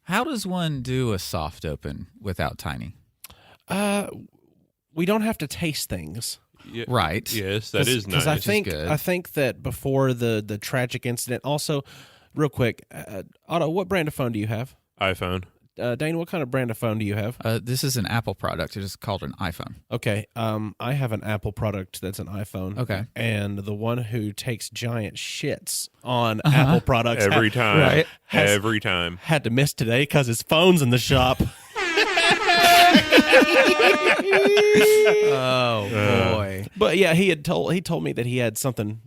How does one do a soft open without Tiny? We don't have to taste things. Yeah, right. Yes, that is nice. Because I think that before the tragic incident, also, real quick, Otto, what brand of phone do you have? iPhone. Dane, what kind of brand of phone do you have? This is an Apple product. It is called an iPhone. Okay. I have an Apple product that's an iPhone. Okay. And the one who takes giant shits on Apple products every time. Right. Every time. Had to miss today because his phone's in the shop. Oh boy! But yeah, he told me that he had something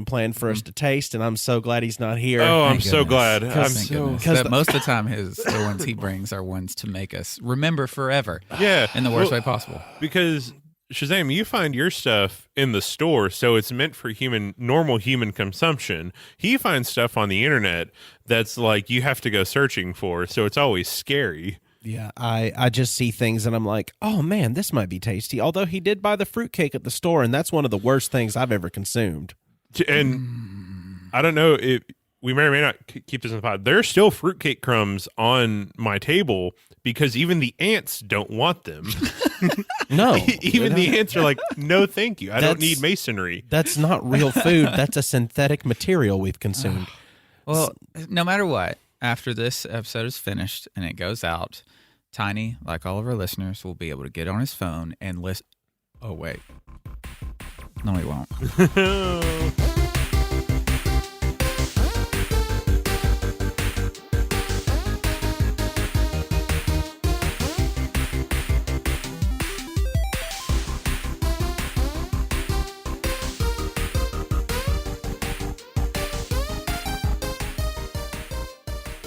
planned for us to taste, and I'm so glad he's not here. Oh, I'm Thank so goodness. glad. I'm Thank so goodness. But most of the time, the ones he brings are ones to make us remember forever. Yeah, in the worst way possible. Because Shazam, you find your stuff in the store, so it's meant for normal human consumption. He finds stuff on the internet that's like you have to go searching for, so it's always scary. Yeah, I just see things and I'm like, oh man, this might be tasty. Although he did buy the fruitcake at the store, and that's one of the worst things I've ever consumed. And I don't know if we may or may not keep this in the pod. There's still fruitcake crumbs on my table because even the ants don't want them. No. Even the ants are like, no, thank you. I don't need masonry. That's not real food. That's a synthetic material we've consumed. Well, no matter what, after this episode is finished and it goes out, Tiny, like all of our listeners, will be able to get on his phone and listen. Oh, wait. No, he won't.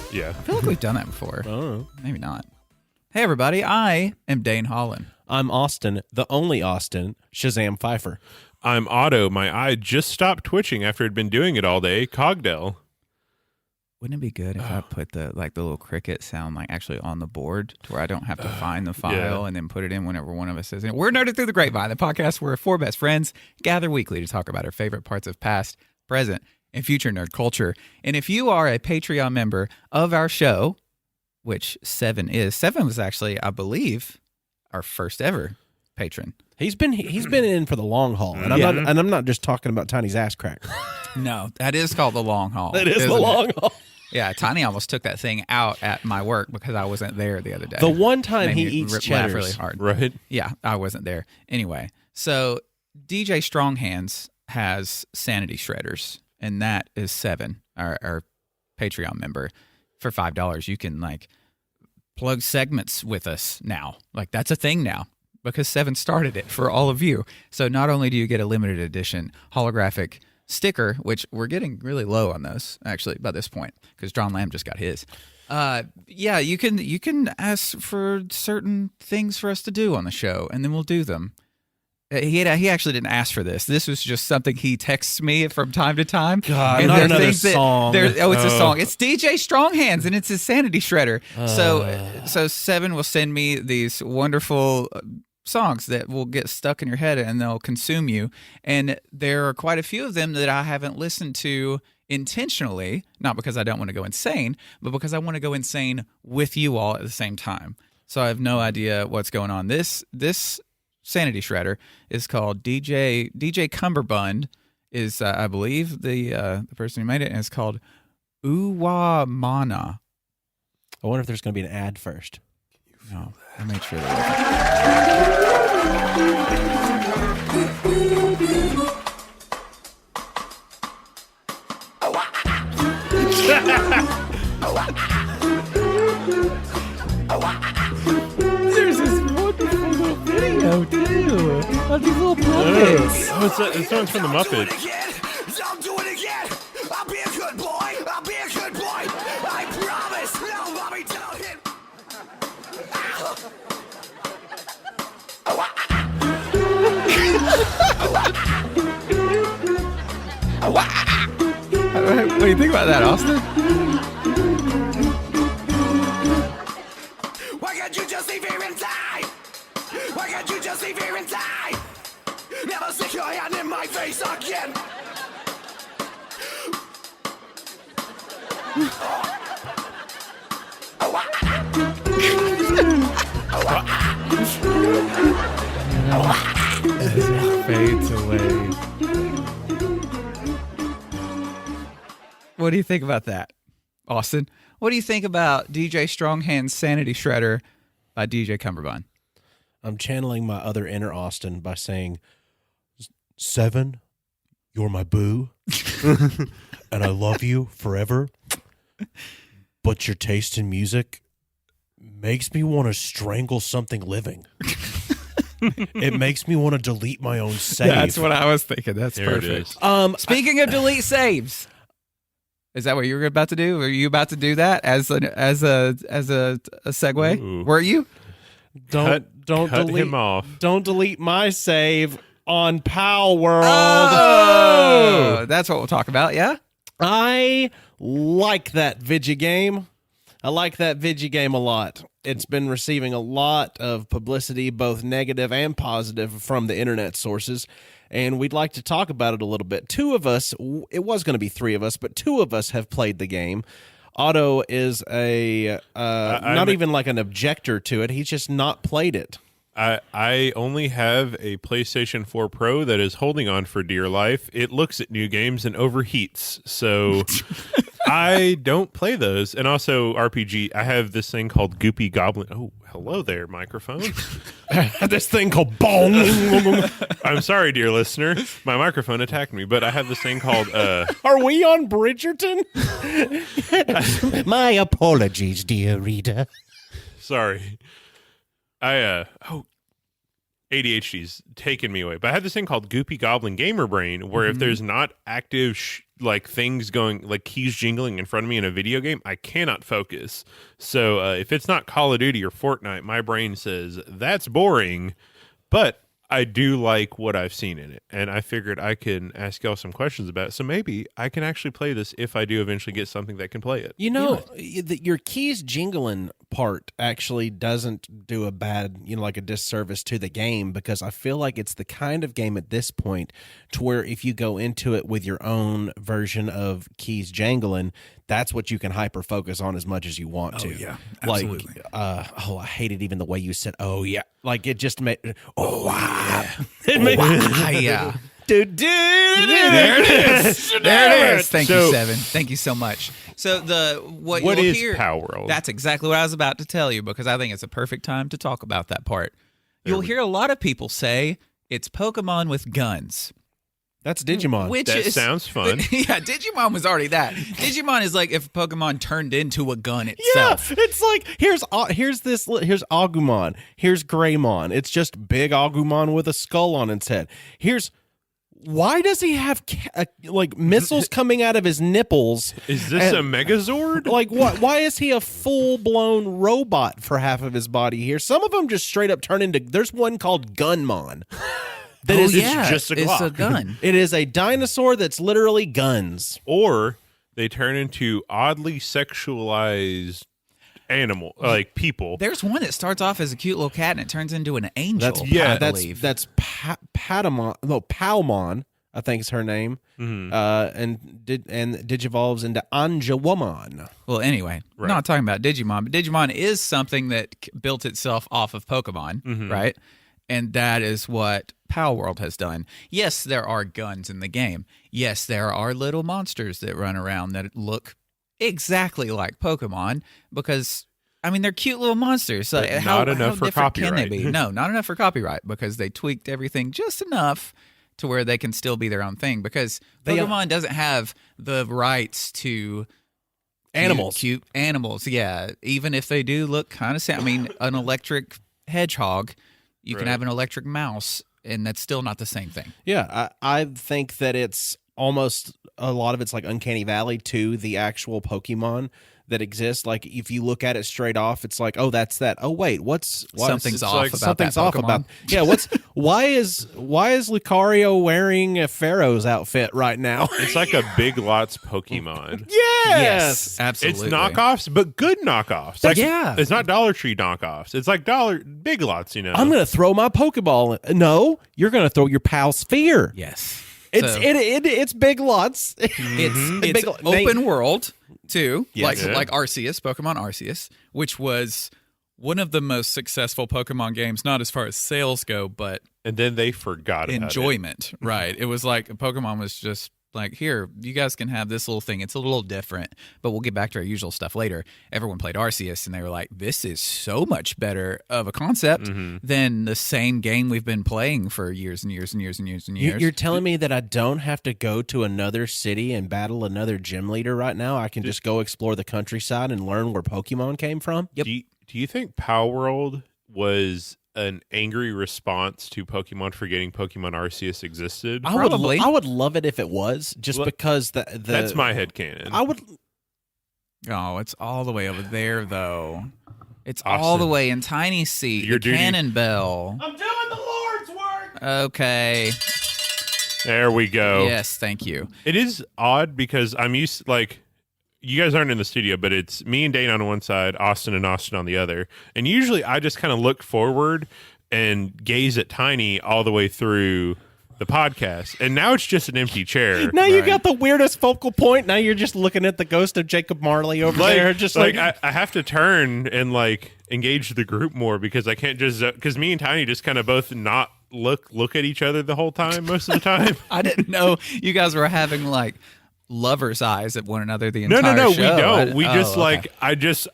Yeah. I feel like we've done that before. Oh. Maybe not. Hey, everybody. I am Dane Holland. I'm Austin, the only Austin, Shazam Pfeiffer. I'm Otto. My eye just stopped twitching after it'd been doing it all day. Cogdell. Wouldn't it be good if I put the little cricket sound actually on the board to where I don't have to find the file and then put it in whenever one of us says it? We're Nerded Through the Grapevine, the podcast where four best friends gather weekly to talk about our favorite parts of past, present, and future nerd culture. And if you are a Patreon member of our show, which Seven was actually, I believe, our first ever patron. He's been in for the long haul, and I'm not just talking about Tiny's ass crack. No, that is called the long haul. That is the long haul. Yeah, Tiny almost took that thing out at my work because I wasn't there the other day. The one time Made he me eats laugh cheddars. really hard. Right. Yeah, I wasn't there. Anyway, so DJ Stronghands has Sanity Shredders, and that is Seven, our Patreon member. For $5, you can plug segments with us now. That's a thing now because Seven started it for all of you. So not only do you get a limited edition holographic sticker, which we're getting really low on those actually by this point because John Lamb just got his. Yeah, you can ask for certain things for us to do on the show, and then we'll do them. He actually didn't ask for this. This was just something he texts me from time to time. God, and not another song. It's a song. It's DJ Stronghands, and it's his Sanity Shredder. So Seven will send me these wonderful songs that will get stuck in your head and they'll consume you. And there are quite a few of them that I haven't listened to intentionally, not because I don't want to go insane, but because I want to go insane with you all at the same time. So I have no idea what's going on. This Sanity Shredder is called DJ Cumberbund is I believe the person who made it, and it's called Oohwa Mahna. I wonder if there's going to be an ad first. No, I made sure there There's this wonderful little video too of these little puppets. It's songs from the Muppets. I'll do it again. I'll be a good boy. I'll be a good boy. I promise. No, mommy, tell him. What do you think about that, Austin? Why can't you just leave here and die? Why can't you just leave here and die? Never stick your hand in my face again. Fades away. What do you think about that, Austin? What do you think about DJ Stronghand's Sanity Shredder by DJ Cumberbund? I'm channeling my other inner Austin by saying, 7, you're my boo, and I love you forever, but your taste in music makes me want to strangle something living. It makes me want to delete my own save. That's what I was thinking. That's There it perfect. is. Speaking of delete saves, is that what you were about to do? Were you about to do that as a segue? Ooh. Were you? Don't Cut delete him off. Don't delete my save on Palworld. Oh, that's what we'll talk about. Yeah. I like that Vigi game. I like that Vigi game a lot. It's been receiving a lot of publicity, both negative and positive, from the internet sources, and we'd like to talk about it a little bit. Two of us, it was going to be three of us, but two of us have played the game. Otto is not even like an objector to it. He's just not played it. I only have a PlayStation 4 Pro that is holding on for dear life. It looks at new games and overheats, so I don't play those. And also RPG, I have this thing called Goopy Goblin. Oh, hello there, microphone. This thing called bong. I'm sorry, dear listener. My microphone attacked me, but I have this thing called Are we on Bridgerton? My apologies, dear reader. sorry. ADHD's taken me away. But I have this thing called Goopy Goblin Gamer Brain, where if there's not active things going, like keys jingling in front of me in a video game, I cannot focus. So if it's not Call of Duty or Fortnite, my brain says that's boring. But I do like what I've seen in it, and I figured I can ask y'all some questions about it. So maybe I can actually play this if I do eventually get something that can play it. You know, your keys jingling part actually doesn't do a bad, like a disservice to the game, because I feel like it's the kind of game at this point to where if you go into it with your own version of keys jangling, that's what you can hyper focus on as much as you want to. Yeah, absolutely. I hated even the way you said, "Oh yeah," like it just made. Oh wow! Yeah. Dude, There it is. There it is. Thank you, Seven. Thank you so much. So what What you'll is hear, Palworld? That's exactly what I was about to tell you, because I think it's a perfect time to talk about that part. You'll hear a lot of people say it's Pokemon with guns. That's Digimon. That sounds fun. Yeah, Digimon was already that. Digimon is like if Pokemon turned into a gun itself. Yeah, it's like here's Agumon, here's Greymon. It's just big Agumon with a skull on its head. Why does he have missiles coming out of his nipples? Is this a Megazord? Like what? Why is he a full blown robot for half of his body here? Some of them just straight up turn into. There's one called Gunmon. It's just a it's a Glock. gun. It is a dinosaur that's literally guns. Or they turn into oddly sexualized like people. There's one that starts off as a cute little cat and it turns into an angel. That's Patamon. No, Palmon, I think is her name. Mm-hmm. And digivolves into Anjawomon. Well, anyway, we're not talking about Digimon, but Digimon is something that built itself off of Pokemon, right? And that is what Palworld has done. Yes, there are guns in the game. Yes, there are little monsters that run around that look exactly like Pokemon because, they're cute little monsters. So not enough for different can they copyright. be? No, not enough for copyright because they tweaked everything just enough to where they can still be their own thing because Pokemon doesn't have the rights to cute animals. Yeah, even if they do look kind of sad. An electric hedgehog, you can have an electric mouse, and that's still not the same thing. Yeah, I think that it's almost a lot of it's like Uncanny Valley to the actual Pokemon that exists. Like if you look at it straight off, it's like, oh, that's that. Oh wait, something's off about something's that off Pokemon. about why is Lucario wearing a Pharaoh's outfit right now? It's like a Big Lots Pokemon. Yes, absolutely. It's knockoffs, but good knockoffs. It's not Dollar Tree knockoffs. It's like Big Lots, I'm going to throw my Pokeball. No, you're going to throw your pal Sphere. Yes. It's Big Lots. It's open world too, Yes. like Arceus, Pokemon Arceus, which was One of the most successful Pokemon games, not as far as sales go, but And then they forgot about enjoyment. Right. It was like Pokemon was just like, here, you guys can have this little thing. It's a little different, but we'll get back to our usual stuff later. Everyone played Arceus, and they were like, this is so much better of a concept than the same game we've been playing for years and years and years and years and years. You're telling me that I don't have to go to another city and battle another gym leader right now? I can just go explore the countryside and learn where Pokemon came from? Yep. Do you think Palworld was an angry response to Pokemon forgetting Pokemon Arceus existed? Probably. I would love it if it was, just because that's my headcanon. I would. Oh, it's all the way over there, though. It's Austin. all the way in Tiny Seat, Your the duty- Cannon Bell. I'm doing the Lord's work. Okay. There we go. Yes, thank you. It is odd because I'm used like you guys aren't in the studio, but it's me and Dane on one side, Austin and Austin on the other. And usually I just kind of look forward and gaze at Tiny all the way through the podcast. And now it's just an empty chair. Now you got the weirdest focal point. Now you're just looking at the ghost of Jacob Marley over there. Just like I have to turn and like engage the group more because I can't just because me and Tiny just kind of both not look at each other the whole time most of the time. I didn't know you guys were having like lover's eyes at one another the entire No, show. we don't. We just okay.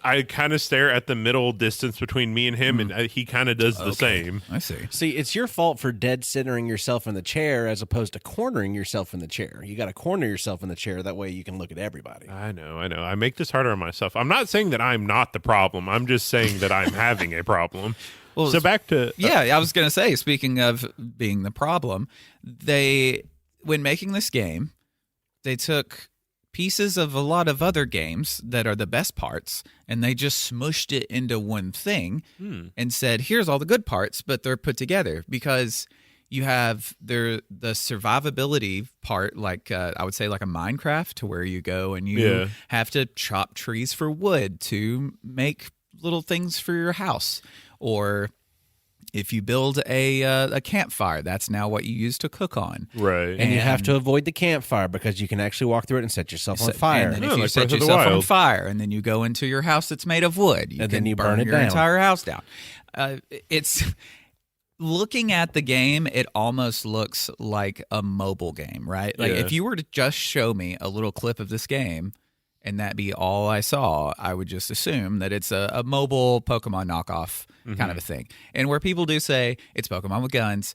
I kind of stare at the middle distance between me and him, and he kind of does the same. I see. See, it's your fault for dead centering yourself in the chair as opposed to cornering yourself in the chair. You got to corner yourself in the chair. That way you can look at everybody. I know. I make this harder on myself. I'm not saying that I'm not the problem. I'm just saying that I'm having a problem. Well, so back to yeah, I was going to say, speaking of being the problem, when making this game, they took pieces of a lot of other games that are the best parts, and they just smushed it into one thing and said, here's all the good parts, but they're put together because you have the survivability part, like I would say like a Minecraft, to where you go and you have to chop trees for wood to make little things for your house. Or if you build a campfire, that's now what you use to cook on. right. And you have to avoid the campfire because you can actually walk through it and set yourself on fire. And then if Oh, you like set Breath of the yourself on Wild. fire, and then you go into your house that's made of wood, you And can then you burn burn it your down. entire house down. It's looking at the game, it almost looks like a mobile game, right? Like Yeah. if you were to just show me a little clip of this game and that be all I saw, I would just assume that it's a mobile Pokemon knockoff kind of a thing. And where people do say it's Pokemon with guns,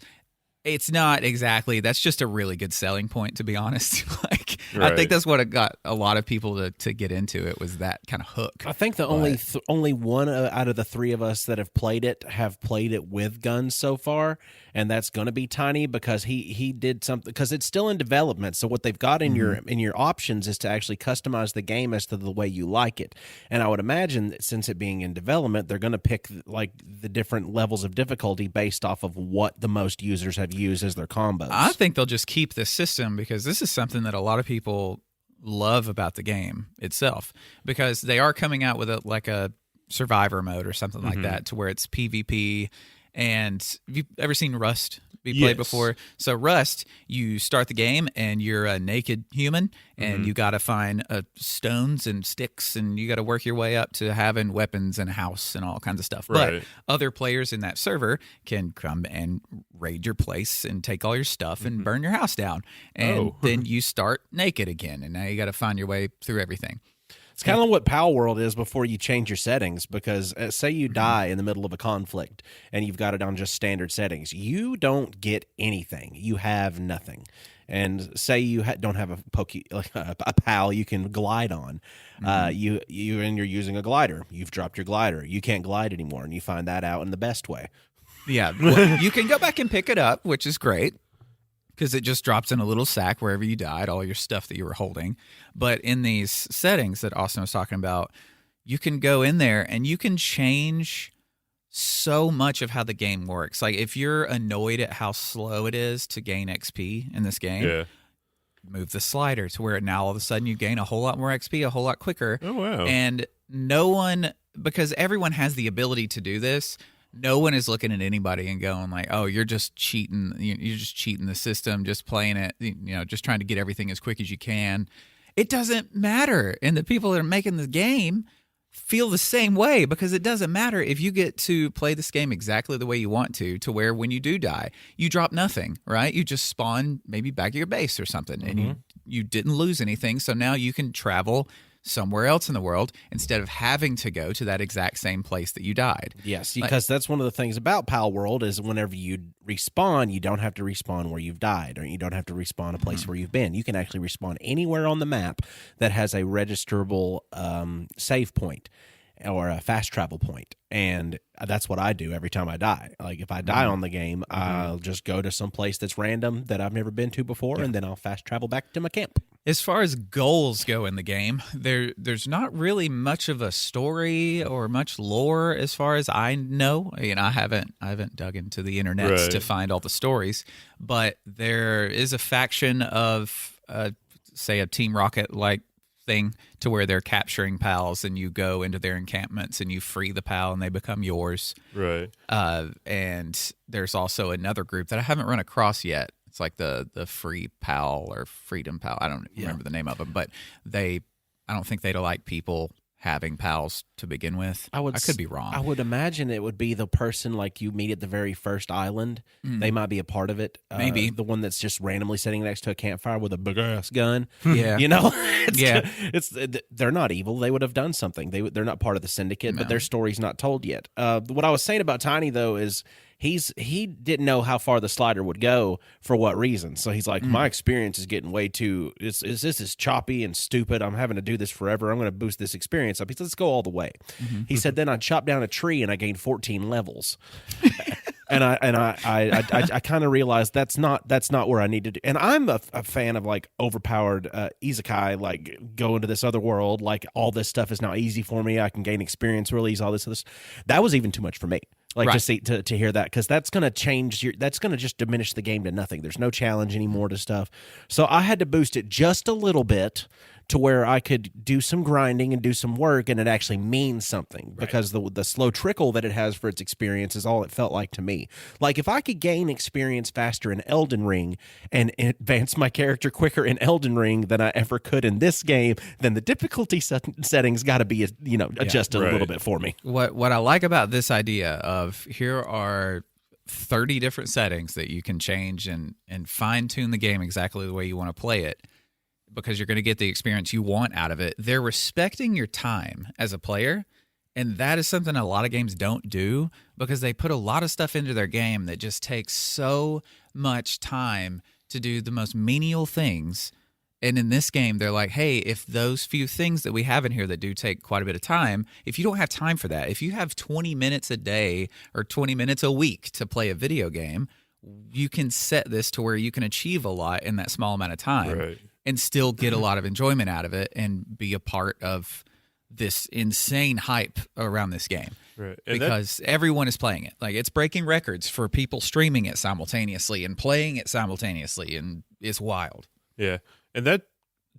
it's not exactly. That's just a really good selling point, to be honest. Like I Right. think that's what it got a lot of people to get into it, was that kind of hook. I think the only one out of the three of us that have played it with guns so far, and that's going to be Tiny because he did something because it's still in development. So what they've got in your options is to actually customize the game as to the way you like it. And I would imagine that since it being in development, they're going to pick like the different levels of difficulty based off of what the most users have used as their combos. I think they'll just keep this system because this is something that a lot of people love about the game itself, because they are coming out with a survivor mode or something like that, to where it's PvP. And have you ever seen Rust be played Yes. before? So Rust, you start the game and you're a naked human, and you got to find stones and sticks, and you got to work your way up to having weapons and a house and all kinds of stuff. Right. But other players in that server can come and raid your place and take all your stuff and burn your house down. And then you start naked again, and now you got to find your way through everything. It's kind of what Palworld is before you change your settings, because say you die in the middle of a conflict and you've got it on just standard settings, you don't get anything. You have nothing. And say you don't have a pal you can glide on, you're using a glider. You've dropped your glider. You can't glide anymore, and you find that out in the best way. Yeah, well, you can go back and pick it up, which is great, because it just drops in a little sack wherever you died, all your stuff that you were holding. But in these settings that Austin was talking about, you can go in there and you can change so much of how the game works. Like if you're annoyed at how slow it is to gain XP in this game, move the slider to where now all of a sudden you gain a whole lot more XP a whole lot quicker. Oh, wow. And no one, because everyone has the ability to do this, no one is looking at anybody and going like, oh, you're just cheating. You're just cheating the system, just playing it, just trying to get everything as quick as you can. It doesn't matter. And the people that are making the game feel the same way, because it doesn't matter if you get to play this game exactly the way you want to where when you do die, you drop nothing, right? You just spawn maybe back at your base or something, and you didn't lose anything. So now you can travel somewhere else in the world instead of having to go to that exact same place that you died. Yes, because that's one of the things about Palworld is whenever you respawn, you don't have to respawn where you've died, or you don't have to respawn a place where you've been. You can actually respawn anywhere on the map that has a registerable save point or a fast travel point. And that's what I do every time I die. Like if I die on the game, I'll just go to some place that's random that I've never been to before, and then I'll fast travel back to my camp. As far as goals go in the game, there's not really much of a story or much lore as far as I know. You know, I haven't dug into the internet to find all the stories, but there is a faction of say a Team Rocket like thing to where they're capturing pals, and you go into their encampments and you free the pal and they become yours. Right. And there's also another group that I haven't run across yet. It's like the Free Pal or Freedom Pal. I don't remember the name of them, but I don't think they'd like people having pals to begin with. I could be wrong. I would imagine it would be the person like you meet at the very first island. They might be a part of it. Maybe. The one that's just randomly sitting next to a campfire with a big ass gun. Yeah. You know? They're not evil. They would have done something. They're not part of the syndicate, but their story's not told yet. What I was saying about Tiny, though, is he didn't know how far the slider would go for what reason. So he's like, my experience is getting way too, this is choppy and stupid. I'm having to do this forever. I'm going to boost this experience up. He said, let's go all the way. He said, then I chopped down a tree and I gained 14 levels. And I kind of realized that's not where I need to do. And I'm a fan of like overpowered isekai, like go into this other world. Like all this stuff is now easy for me. I can gain experience really easy, all this other stuff. That was even too much for me. Like to hear that, because that's going to change that's going to just diminish the game to nothing. There's no challenge anymore to stuff. So I had to boost it just a little bit to where I could do some grinding and do some work, and it actually means something, because the slow trickle that it has for its experience is all it felt like to me. Like if I could gain experience faster in Elden Ring and advance my character quicker in Elden Ring than I ever could in this game, then the difficulty settings got to be adjusted a little bit for me. What I like about this idea of here are 30 different settings that you can change and fine tune the game exactly the way you want to play it, because you're going to get the experience you want out of it. They're respecting your time as a player, and that is something a lot of games don't do, because they put a lot of stuff into their game that just takes so much time to do the most menial things. And in this game, they're like, hey, if those few things that we have in here that do take quite a bit of time, if you don't have time for that, if you have 20 minutes a day or 20 minutes a week to play a video game, you can set this to where you can achieve a lot in that small amount of time. Right. And still get a lot of enjoyment out of it and be a part of this insane hype around this game. Right. Because everyone is playing it. Like, it's breaking records for people streaming it simultaneously and playing it simultaneously, and it's wild. Yeah. And that,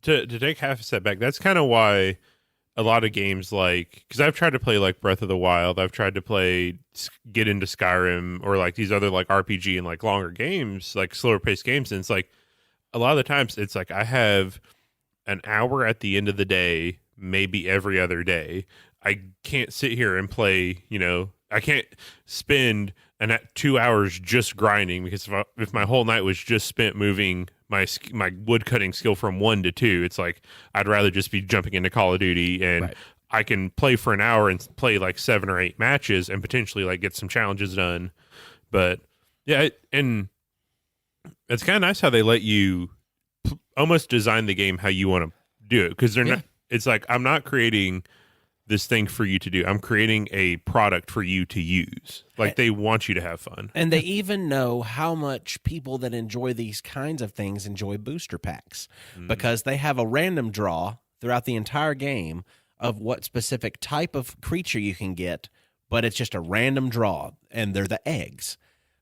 to take half a step back, that's kind of why a lot of games like, because I've tried to play like Breath of the Wild, I've tried to get into Skyrim or like these other like RPG and like longer games, like slower paced games, and it's like, a lot of the times it's like I have an hour at the end of the day, maybe every other day. I can't sit here and play, I can't spend 2 hours just grinding, because if my whole night was just spent moving my wood cutting skill from 1 to 2, it's like I'd rather just be jumping into Call of Duty, and I can play for an hour and play like 7 or 8 matches and potentially like get some challenges done. But yeah, and it's kind of nice how they let you almost design the game how you want to do it, because they're not. It's like, I'm not creating this thing for you to do. I'm creating a product for you to use. Like, they want you to have fun. And they even know how much people that enjoy these kinds of things enjoy booster packs, because they have a random draw throughout the entire game of what specific type of creature you can get, but it's just a random draw, and they're the eggs.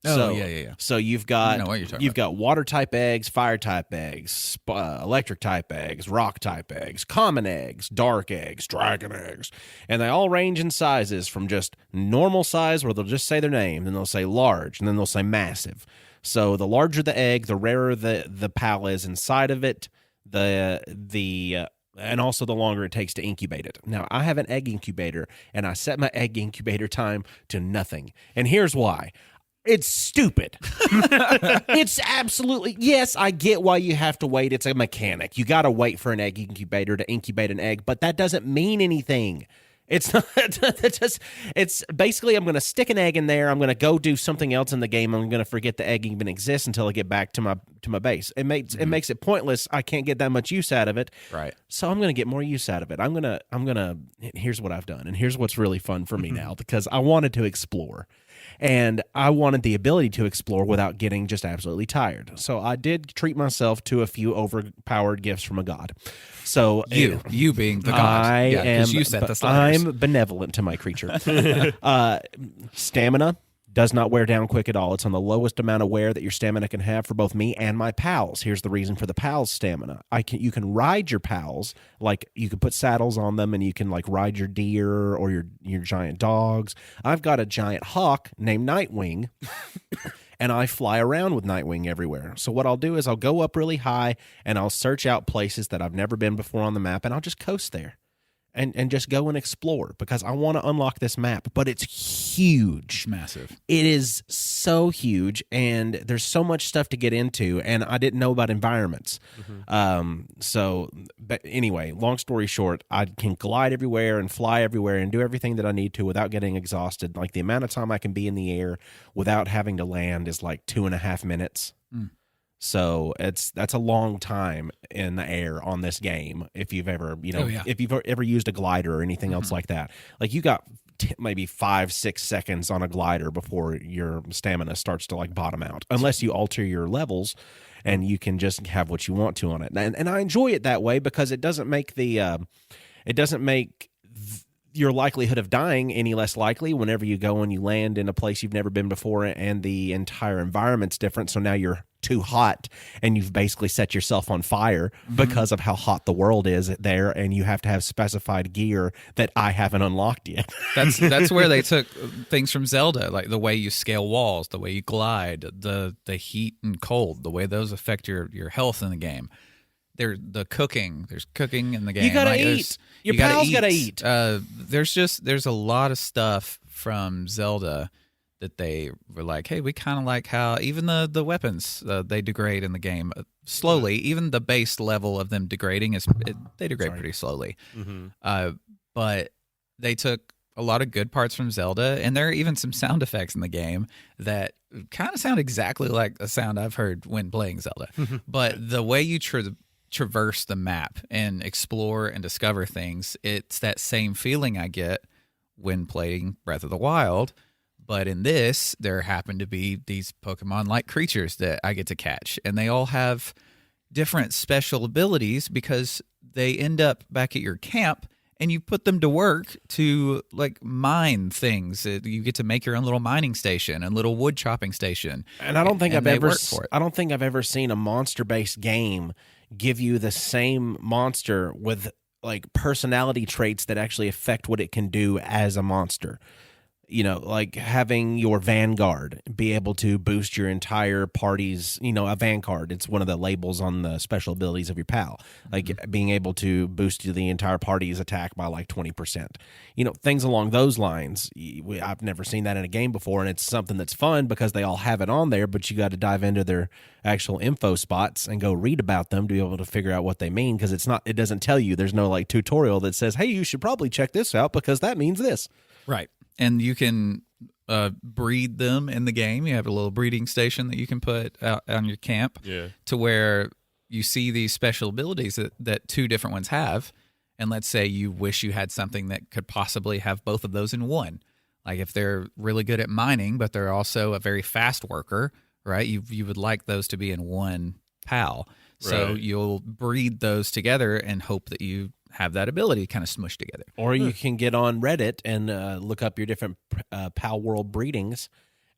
So you've got water type eggs, fire type eggs, electric type eggs, rock type eggs, common eggs, dark eggs, dragon eggs, and they all range in sizes from just normal size, where they'll just say their name, then they'll say large, and then they'll say massive. So the larger the egg, the rarer the pal is inside of it. The and also the longer it takes to incubate it. Now, I have an egg incubator, and I set my egg incubator time to nothing. And here's why. It's stupid. It's absolutely, yes, I get why you have to wait. It's a mechanic. You got to wait for an egg incubator to incubate an egg, but that doesn't mean anything. It's not, it's basically, I'm going to stick an egg in there. I'm going to go do something else in the game. I'm going to forget the egg even exists until I get back to my base. It makes it pointless. I can't get that much use out of it. Right. So I'm going to get more use out of it. I'm going to, here's what I've done. And here's what's really fun for me now, because I wanted to explore. And I wanted the ability to explore without getting just absolutely tired. So I did treat myself to a few overpowered gifts from a god. So you being the god. I am. You set the sliders. I'm benevolent to my creature. Stamina does not wear down quick at all. It's on the lowest amount of wear that your stamina can have for both me and my pals. Here's the reason for the pals stamina. You can ride your pals, like you can put saddles on them and you can like ride your deer or your giant dogs. I've got a giant hawk named Nightwing. And I fly around with Nightwing everywhere. So what I'll do is I'll go up really high and I'll search out places that I've never been before on the map, and I'll just coast there. And just go and explore, because I want to unlock this map. But it's huge. It's massive. It is so huge, and there's so much stuff to get into, and I didn't know about environments. But anyway, long story short, I can glide everywhere and fly everywhere and do everything that I need to without getting exhausted. Like, the amount of time I can be in the air without having to land is like 2.5 minutes. So that's a long time in the air on this game. If you've ever, if you've ever used a glider or anything else like that, like you got maybe 5-6 seconds on a glider before your stamina starts to like bottom out, unless you alter your levels and you can just have what you want to on it. And I enjoy it that way, because it doesn't make your likelihood of dying any less likely whenever you go and you land in a place you've never been before, and the entire environment's different. So now you're too hot and you've basically set yourself on fire because of how hot the world is there, and you have to have specified gear that I haven't unlocked yet. That's where they took things from Zelda, like the way you scale walls, the way you glide, the heat and cold, the way those affect your health in the game. There's cooking in the game. You gotta eat. Your pals gotta eat. There's a lot of stuff from Zelda that they were like, hey, we kind of like how even the weapons they degrade in the game slowly. Even the base level of them degrading they degrade pretty slowly. But they took a lot of good parts from Zelda, and there are even some sound effects in the game that kind of sound exactly like a sound I've heard when playing Zelda. But the way you traverse the map and explore and discover things, it's that same feeling I get when playing Breath of the Wild. But in this, there happen to be these Pokemon-like creatures that I get to catch, and they all have different special abilities because they end up back at your camp, and you put them to work to like mine things. You get to make your own little mining station and little wood chopping station. And I don't think I've ever seen a monster-based game give you the same monster with like personality traits that actually affect what it can do as a monster. Like having your Vanguard be able to boost your entire party's, a Vanguard. It's one of the labels on the special abilities of your pal. Like being able to boost the entire party's attack by like 20%. Things along those lines. I've never seen that in a game before, and it's something that's fun because they all have it on there, but you got to dive into their actual info spots and go read about them to be able to figure out what they mean, because it doesn't tell you. There's no like tutorial that says, hey, you should probably check this out because that means this. Right. And you can breed them in the game. You have a little breeding station that you can put out on your camp to where you see these special abilities that two different ones have. And let's say you wish you had something that could possibly have both of those in one. Like if they're really good at mining, but they're also a very fast worker, right? You would like those to be in one pal. So you'll breed those together and hope that you have that ability kind of smushed together. Or you can get on Reddit and look up your different Palworld breedings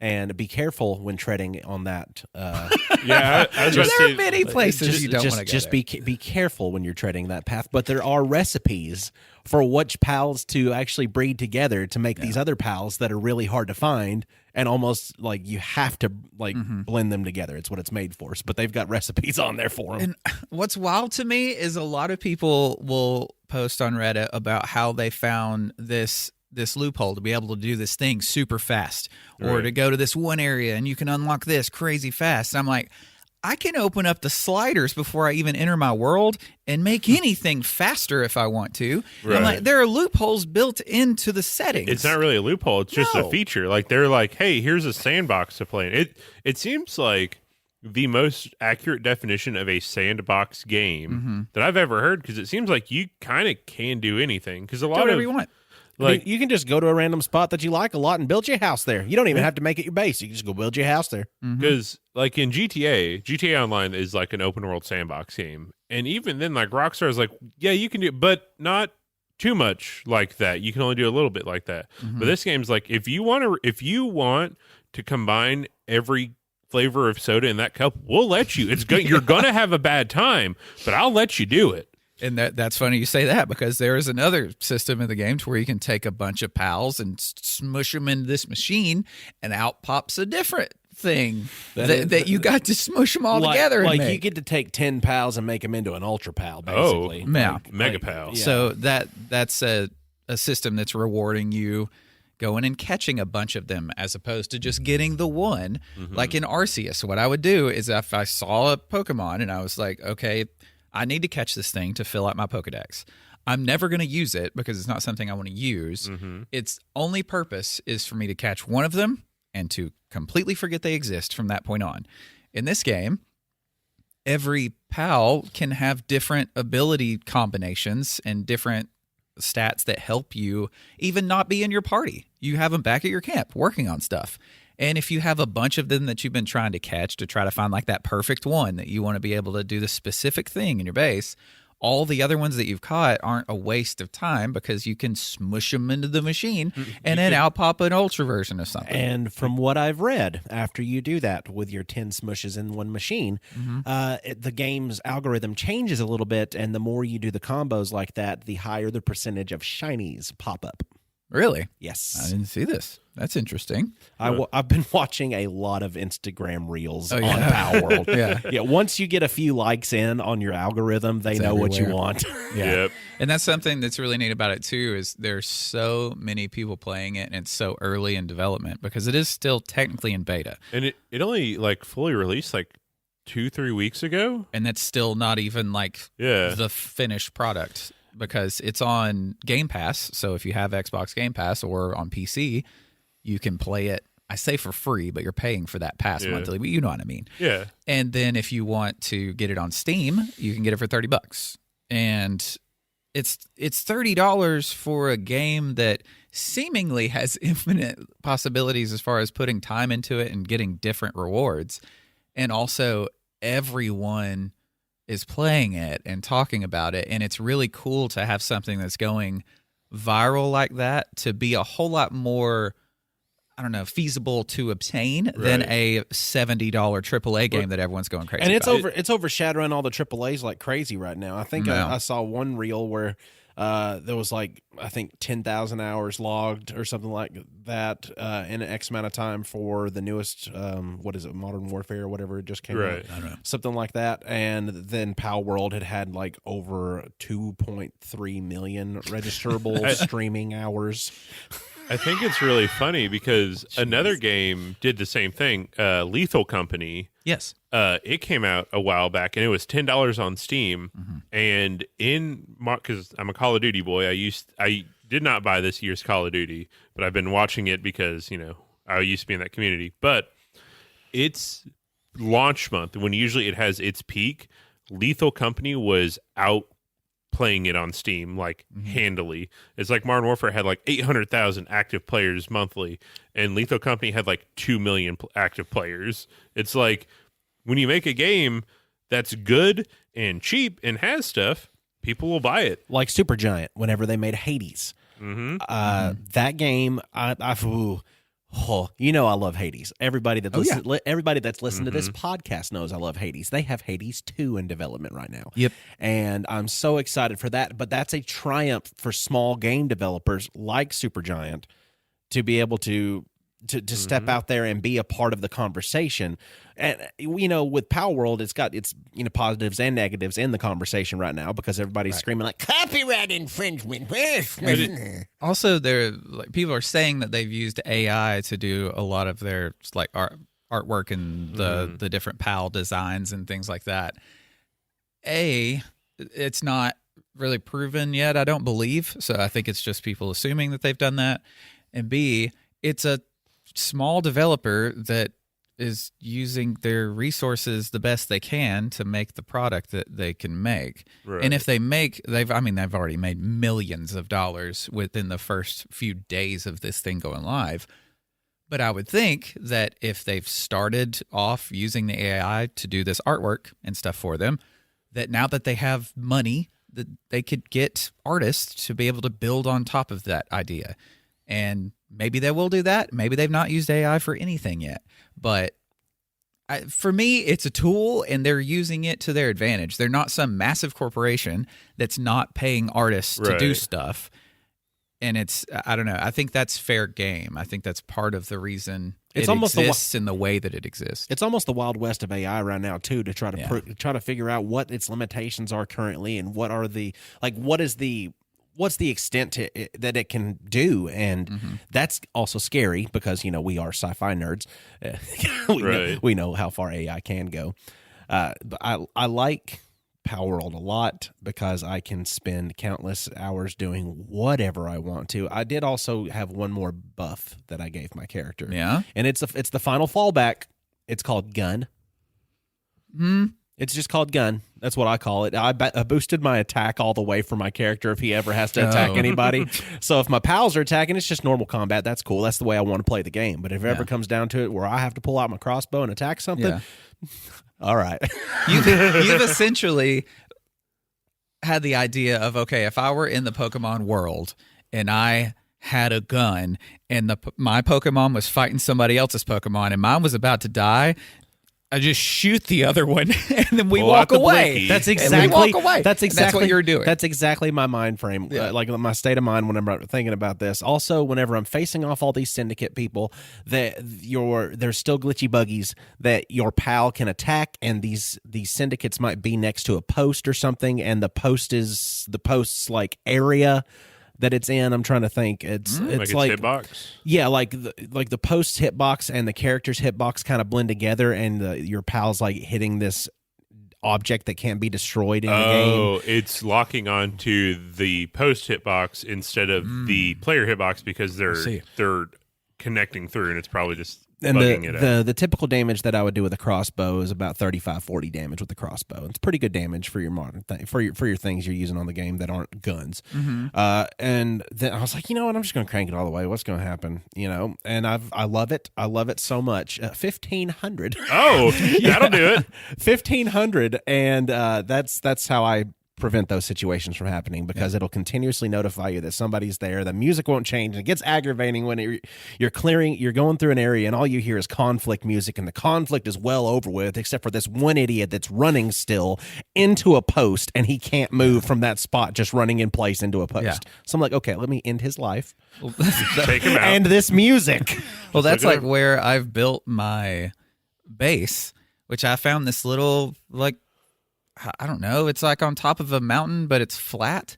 And be careful when treading on that. Yeah, I was about to There are say, many places you don't want to go. Just be careful when you're treading that path. But there are recipes for which pals to actually breed together to make these other pals that are really hard to find, and almost like you have to blend them together. It's what it's made for. But they've got recipes on there for them. And what's wild to me is a lot of people will post on Reddit about how they found this loophole to be able to do this thing super fast, or to go to this one area and you can unlock this crazy fast. And I'm like, I can open up the sliders before I even enter my world and make anything faster if I want to. Right. I'm like, there are loopholes built into the settings. it's not really a loophole. It's just a feature. Like they're like, hey, here's a sandbox to play in. It seems like the most accurate definition of a sandbox game that I've ever heard, because it seems like you kind of can do anything. Because a Do lot whatever of you want. like You can just go to a random spot that you like a lot and build your house there. You don't even have to make it your base. You can just go build your house there. because like in GTA Online is like an open world sandbox game, and even then, like Rockstar is like, yeah, you can do it, but not too much like that. You can only do a little bit like that. But this game's like, if you want to combine every flavor of soda in that cup, we'll let you. You're gonna have a bad time, but I'll let you do it. And that's funny you say that, because there is another system in the game to where you can take a bunch of pals and smush them into this machine, and out pops a different thing that you got to smush them all together. And Like make. you get to take 10 pals and make them into an ultra pal, basically. Yeah. Mega Pal. Yeah. So that's a system that's rewarding you going and catching a bunch of them as opposed to just getting the one. Like in Arceus, what I would do is if I saw a Pokemon and I was like, okay, I need to catch this thing to fill out my Pokedex. I'm never going to use it because it's not something I want to use. Its only purpose is for me to catch one of them and to completely forget they exist from that point on. In this game, every pal can have different ability combinations and different stats that help you even not be in your party. You have them back at your camp working on stuff. And if you have a bunch of them that you've been trying to catch to try to find like that perfect one that you want to be able to do the specific thing in your base, all the other ones that you've caught aren't a waste of time because you can smush them into the machine and then out pop an ultra version of something. And from what I've read, after you do that with your 10 smushes in one machine, the game's algorithm changes a little bit, and the more you do the combos like that, the higher the percentage of shinies pop up. Really? I Yes. didn't see this. That's interesting. I've been watching a lot of Instagram reels on yeah. Palworld. Yeah. Once you get a few likes in on your algorithm, they know what you everywhere. want. Yep. And that's something that's really neat about it too, is there's so many people playing it and it's so early in development because it is still technically in beta. And it only like fully released like 2-3 weeks ago. And that's still not even like the finished product because it's on Game Pass. So if you have Xbox Game Pass or on PC, you can play it, I say for free, but you're paying for that pass monthly, but you know what I mean. Yeah. And then if you want to get it on Steam, you can get it for $30. And it's $30 for a game that seemingly has infinite possibilities as far as putting time into it and getting different rewards. And also everyone is playing it and talking about it, and it's really cool to have something that's going viral like that to be a whole lot more, I don't know, feasible to obtain than a $70 AAA game that everyone's going crazy And it's about. it's overshadowing all the AAAs like crazy right now. I think I saw one reel where there was like, I think 10,000 hours logged or something like that in an X amount of time for the newest, what is it, Modern Warfare or whatever it just came out. I don't know. Something like that. And then Palworld had like over 2.3 million registerable streaming hours. I think it's really funny because another game did the same thing. Lethal Company. Yes. It came out a while back, and it was $10 on Steam. And because I'm a Call of Duty boy, I did not buy this year's Call of Duty, but I've been watching it because I used to be in that community. But it's launch month when usually it has its peak. Lethal Company was out playing it on Steam like handily. It's like Modern Warfare had like 800,000 active players monthly, and Lethal Company had like 2 million active players. It's like when you make a game that's good and cheap and has stuff, people will buy it. Like Supergiant, whenever they made Hades. That game, Oh, you know I love Hades. Everybody that's everybody that's listened to this podcast knows I love Hades. They have Hades 2 in development right now. Yep. And I'm so excited for that. But that's a triumph for small game developers like Supergiant to be able to step out there and be a part of the conversation. And with Palworld, it's got its positives and negatives in the conversation right now because everybody's screaming like copyright infringement. Also, people are saying that they've used AI to do a lot of their like artwork and the different PAL designs and things like that. It's not really proven yet, I don't believe. So I think it's just people assuming that they've done that. And B, it's a small developer that is using their resources the best they can to make the product that they can make. Right. And if they've already made millions of dollars within the first few days of this thing going live. But I would think that if they've started off using the AI to do this artwork and stuff for them, that now that they have money, that they could get artists to be able to build on top of that idea. And maybe they will do that. Maybe they've not used AI for anything yet. But for me, it's a tool, and they're using it to their advantage. They're not some massive corporation that's not paying artists to do stuff. And I don't know. I think that's fair game. I think that's part of the reason it exists in the way that it exists. It's almost the Wild West of AI right now, too, to try to figure out what its limitations are currently and what's the extent that it can do. And that's also scary because, we are sci-fi nerds. We know how far AI can go. But I like Palworld a lot because I can spend countless hours doing whatever I want to. I did also have one more buff that I gave my character. Yeah. And it's the final fallback. It's called Gun. It's just called Gun. That's what I call it. I boosted my attack all the way for my character if he ever has to attack anybody. So if my pals are attacking, it's just normal combat. That's cool. That's the way I want to play the game. But if it ever comes down to it where I have to pull out my crossbow and attack something, all right. You've essentially had the idea of, okay, if I were in the Pokemon world and I had a gun and my Pokemon was fighting somebody else's Pokemon and mine was about to die, I just shoot the other one and then we walk away. That's exactly That's what you're doing. That's exactly my mind frame, like my state of mind when I'm thinking about this. Also, whenever I'm facing off all these syndicate people, there's still glitchy buggies that your pal can attack, and these syndicates might be next to a post or something, and the post's like area that it's in. I'm trying to think. It's like hitbox. Yeah, like the post's hitbox and the character's hitbox kind of blend together, and your pal's like hitting this object that can't be destroyed in the game. Oh, it's locking onto the post hitbox instead of the player hitbox because they're connecting through, and it's probably just and bugging it out. The typical damage that I would do with a crossbow is about 35-40 damage with the crossbow. It's pretty good damage for your modern for your things you're using on the game that aren't guns. And then I was like, you know what? I'm just going to crank it all the way. What's going to happen? And I love it. I love it so much. 1,500. Oh, that'll do it. 1,500, and that's how I prevent those situations from happening, because it'll continuously notify you that somebody's there. The music won't change. And it gets aggravating when you're going through an area and all you hear is conflict music, and the conflict is well over with, except for this one idiot that's running still into a post, and he can't move from that spot, just running in place into a post. Yeah. So I'm like, okay, let me end his life. Take him out. And this music. Well, that's like where I've built my base, which I found this little, like, I don't know. It's like on top of a mountain, but it's flat,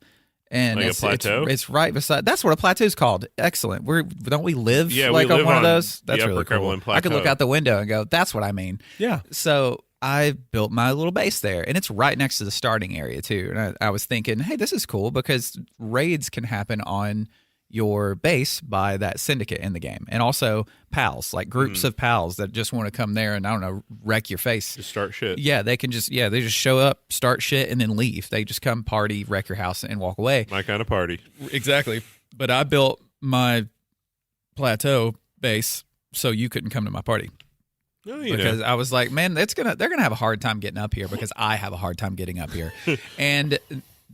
and like a plateau. It's right beside. That's what a plateau is called. Excellent. Don't we live like we live on one of those? That's the really Upper Cumberland cool. I could look out the window and go, "That's what I mean." Yeah. So I built my little base there, and it's right next to the starting area too. And I was thinking, hey, this is cool because raids can happen on your base by that syndicate in the game, and also pals, like groups of pals that just want to come there and, I don't know, wreck your face, just start shit. Yeah, they just show up, start shit, and then leave. They just come party, wreck your house, and walk away. My kind of party. Exactly. But I built my plateau base so you couldn't come to my party. Because I was like, man, they're gonna have a hard time getting up here because I have a hard time getting up here. And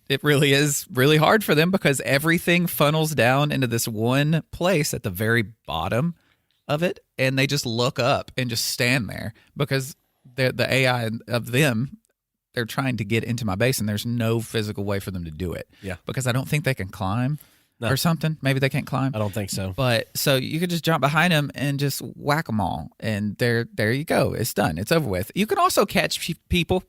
it really is really hard for them because everything funnels down into this one place at the very bottom of it, and they just look up and just stand there because the AI of them, they're trying to get into my base, and there's no physical way for them to do it. Yeah. Because I don't think they can climb No. or something. Maybe they can't climb. I don't think so. But so you could just jump behind them and just whack them all, and there you go. It's done. It's over with. You can also catch people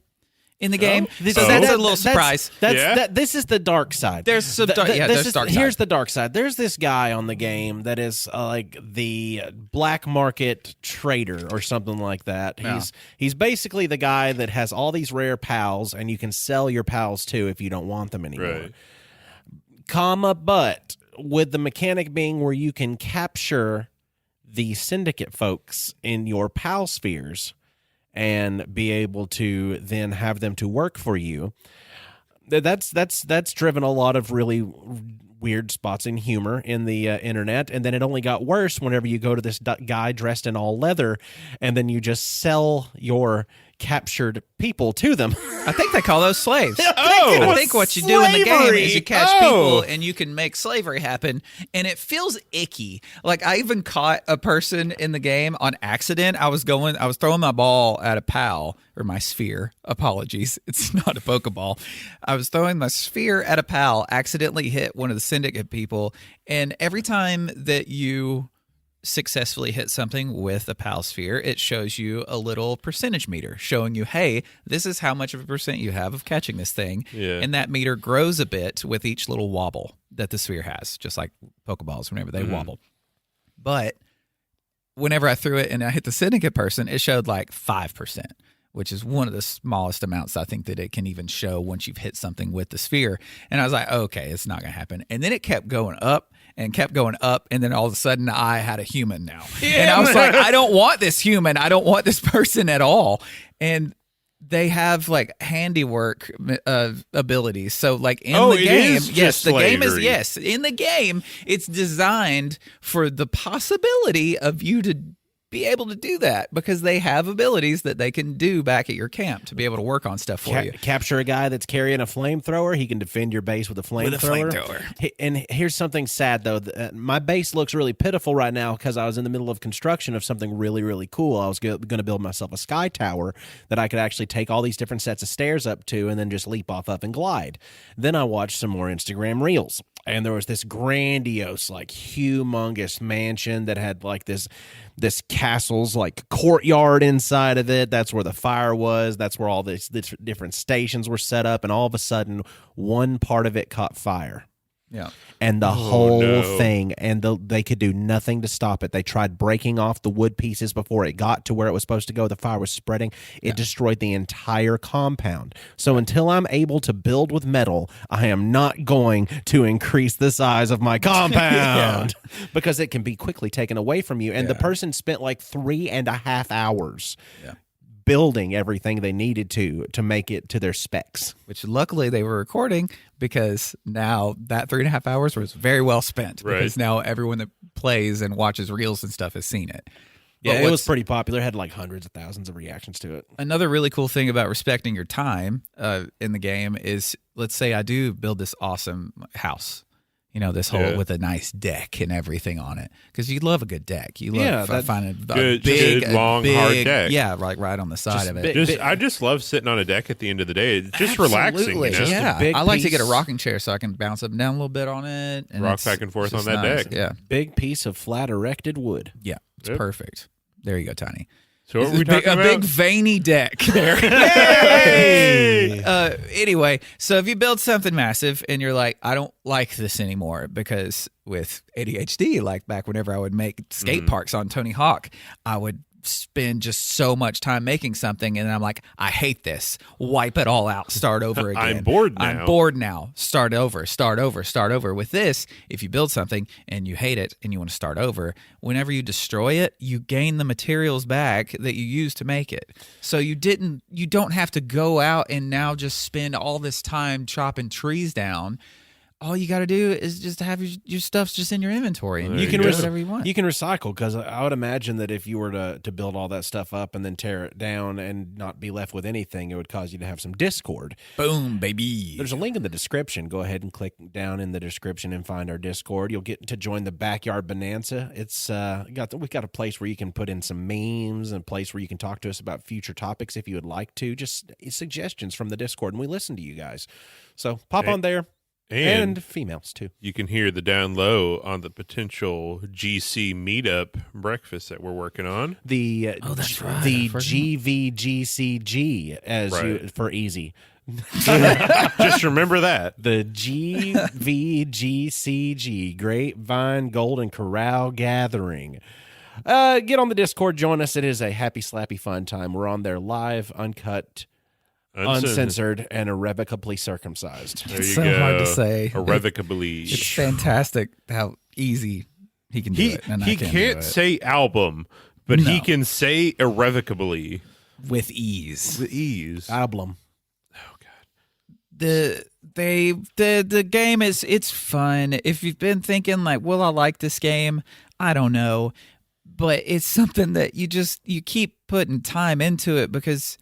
in the game, so that's a little surprise. This is the dark side. There's some dark side. Here's the dark side. There's this guy on the game that is like the black market trader or something like that. Yeah. He's basically the guy that has all these rare pals, and you can sell your pals too if you don't want them anymore. Right. But with the mechanic being where you can capture the syndicate folks in your pal spheres and be able to then have them to work for you, that's driven a lot of really weird spots in humor in the internet. And then it only got worse whenever you go to this guy dressed in all leather, and then you just sell your captured people to them. I think they call those slaves. Oh, I think what you do in the game slavery. is you catch people and you can make slavery happen, and it feels icky. Like I even caught a person in the game on accident. I was throwing my ball at a pal, or my sphere. Apologies, it's not a Pokeball. I was throwing my sphere at a pal, accidentally hit one of the syndicate people, and every time that you successfully hit something with a pal sphere, it shows you a little percentage meter showing you, hey, this is how much of a percent you have of catching this thing. Yeah. And that meter grows a bit with each little wobble that the sphere has, just like Pokeballs whenever they wobble. But whenever I threw it and I hit the syndicate person, it showed like 5%, which is one of the smallest amounts I think that it can even show once you've hit something with the sphere. And I was like, okay, it's not going to happen. And then it kept going up and kept going up, and then all of a sudden I had a human now. And I was like, I don't want this human. I don't want this person at all. And they have like handiwork abilities. So like in the game, in the game, it's designed for the possibility of you to be able to do that because they have abilities that they can do back at your camp to be able to work on stuff for you. Capture a guy that's carrying a flamethrower. He can defend your base with a flamethrower. And here's something sad, though. My base looks really pitiful right now because I was in the middle of construction of something really, really cool. I was going to build myself a sky tower that I could actually take all these different sets of stairs up to and then just leap off up and glide. Then I watched some more Instagram Reels. And there was this grandiose, like humongous mansion that had like this castle's like courtyard inside of it. That's where the fire was. That's where all this different stations were set up. And all of a sudden, one part of it caught fire. Yeah. And the whole thing, and they could do nothing to stop it. They tried breaking off the wood pieces before it got to where it was supposed to go. The fire was spreading. It destroyed the entire compound. So until I'm able to build with metal, I am not going to increase the size of my compound because it can be quickly taken away from you. And the person spent like 3.5 hours building everything they needed to make it to their specs. Which luckily they were recording because now that 3.5 hours was very well spent. Right. Because now everyone that plays and watches reels and stuff has seen it. Yeah, it was pretty popular. It had like hundreds of thousands of reactions to it. Another really cool thing about respecting your time in the game is, let's say I do build this awesome house. You know, this whole with a nice deck and everything on it. Because you love a good deck. You love finding a big, long, hard deck. Yeah, like right on the side of it. I just love sitting on a deck at the end of the day. It's just relaxing. You know? Yeah, I like to get a rocking chair so I can bounce up and down a little bit on it. And rock back and forth on that deck. Yeah. Big piece of flat erected wood. Yeah, it's perfect. There you go, Tiny. So what were we talking about? A big veiny deck there. Yay! Anyway, so if you build something massive and you're like, I don't like this anymore because with ADHD, like back whenever I would make skate parks on Tony Hawk, I would spend just so much time making something and I'm like, I hate this. Wipe it all out. Start over again. I'm bored now. Start over. With this, if you build something and you hate it and you want to start over, whenever you destroy it, you gain the materials back that you used to make it. So you don't have to go out and now just spend all this time chopping trees down. all you got to do is just have your stuff's just in your inventory, and There you can you do go. whatever you want. You can recycle, because I would imagine that if you were to build all that stuff up and then tear it down and not be left with anything, it would cause you to have some discord. Boom, baby. There's a link in the description. Go ahead and click down in the description and find our Discord. You'll get to join the Backyard Bonanza. It's we've got a place where you can put in some memes and a place where you can talk to us about future topics if you would like to. Just suggestions from the Discord, and we listen to you guys. So pop on there. And females too. You can hear the down low on the potential GC meetup breakfast that we're working on. That's right. The I forgot. GVGCG for easy. Just remember that. The GVGCG, Grapevine Golden Corral Gathering. Get on the Discord, join us. It is a happy, slappy, fun time. We're on there live, uncut, uncensored, and irrevocably circumcised. There you so go. hard to say. Irrevocably. It's fantastic how easy he can do it. And he I can't can't do it. say album, but he No. can say irrevocably. with ease. With ease. Album. Oh, God. The game it's fun. If you've been thinking like, will I like this game? I don't know. But it's something that you keep putting time into it, because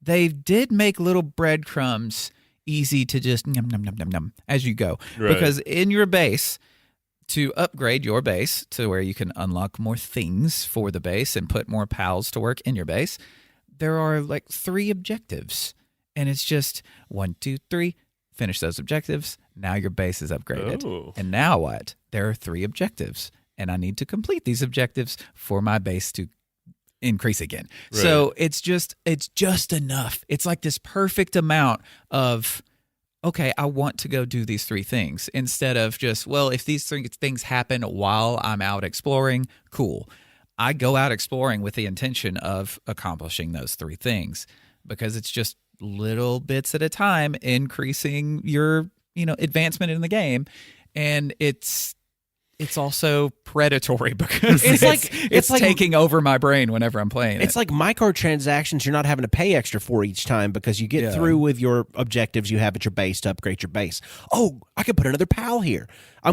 they did make little breadcrumbs easy to just num num num num num as you go. Right. Because in your base, to upgrade your base to where you can unlock more things for the base and put more pals to work in your base, there are like 3 objectives. And it's just 1, 2, 3, finish those objectives. Now your base is upgraded. Oh. And now what? There are 3 objectives. And I need to complete these objectives for my base to increase again. Right. So it's just enough. It's like this perfect amount of, okay, I want to go do these 3 things, instead of just, well, if these 3 things happen while I'm out exploring, cool. I go out exploring with the intention of accomplishing those 3 things, because it's just little bits at a time, increasing your, advancement in the game. And it's also predatory, because it's like taking over my brain whenever I'm playing It's it. like microtransactions you're not having to pay extra for each time, because you get through with your objectives you have at your base to upgrade your base. Oh, I could put another pal here.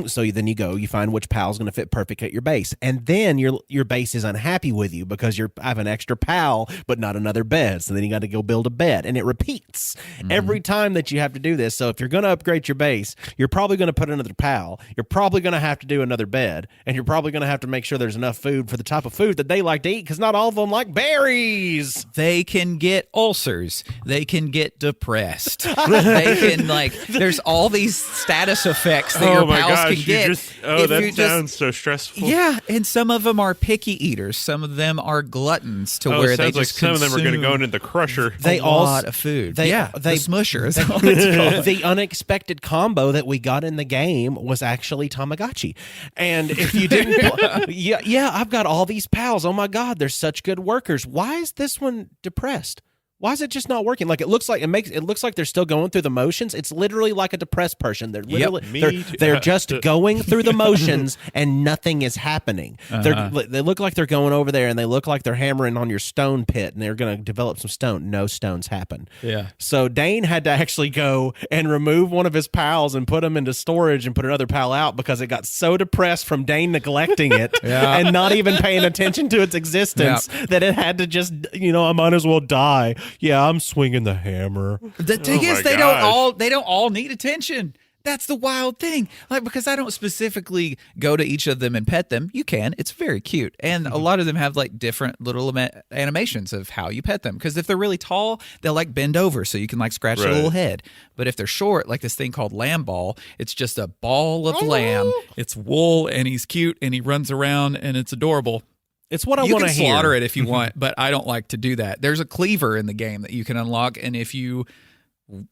So then you find which pal's going to fit perfect at your base. And then your base is unhappy with you because you have an extra pal but not another bed. So then you got to go build a bed. And it repeats every time that you have to do this. So if you're going to upgrade your base, you're probably going to put another pal. You're probably going to have to do another bed. And you're probably going to have to make sure there's enough food for the type of food that they like to eat, because not all of them like berries. They can get ulcers. They can get depressed. They can there's all these status effects that your pals can get. That sounds so stressful. Yeah, and some of them are picky eaters. Some of them are gluttons to It where they sounds like just some of them are going to go consume into the crusher. They a all- lot of food. they- the they- smusher is all it's called. The unexpected combo that we got in the game was actually Tamagotchi. And if you didn't, I've got all these pals. Oh my God, they're such good workers. Why is this one depressed? Why is it just not working? Like it looks like they're still going through the motions. It's literally like a depressed person. They're literally they're just going through the motions and nothing is happening. They look like they're going over there and they look like they're hammering on your stone pit and they're going to develop some stone. No stones happen. Yeah. So Dane had to actually go and remove one of his pals and put him into storage and put another pal out, because it got so depressed from Dane neglecting it and not even paying attention to its existence that it had to just, I might as well die. Yeah, I'm swinging the hammer. The thing Oh is, my they gosh. don't all need attention. That's the wild thing. Because I don't specifically go to each of them and pet them. You can. It's very cute. And a lot of them have different little animations of how you pet them. Because if they're really tall, they'll bend over so you can scratch their Right. little head. But if they're short, like this thing called lamb ball, it's just a ball of lamb. It's wool and he's cute and he runs around and it's adorable. It's what I You want can to hear. slaughter it if you want, but I don't like to do that. There's a cleaver in the game that you can unlock, and if you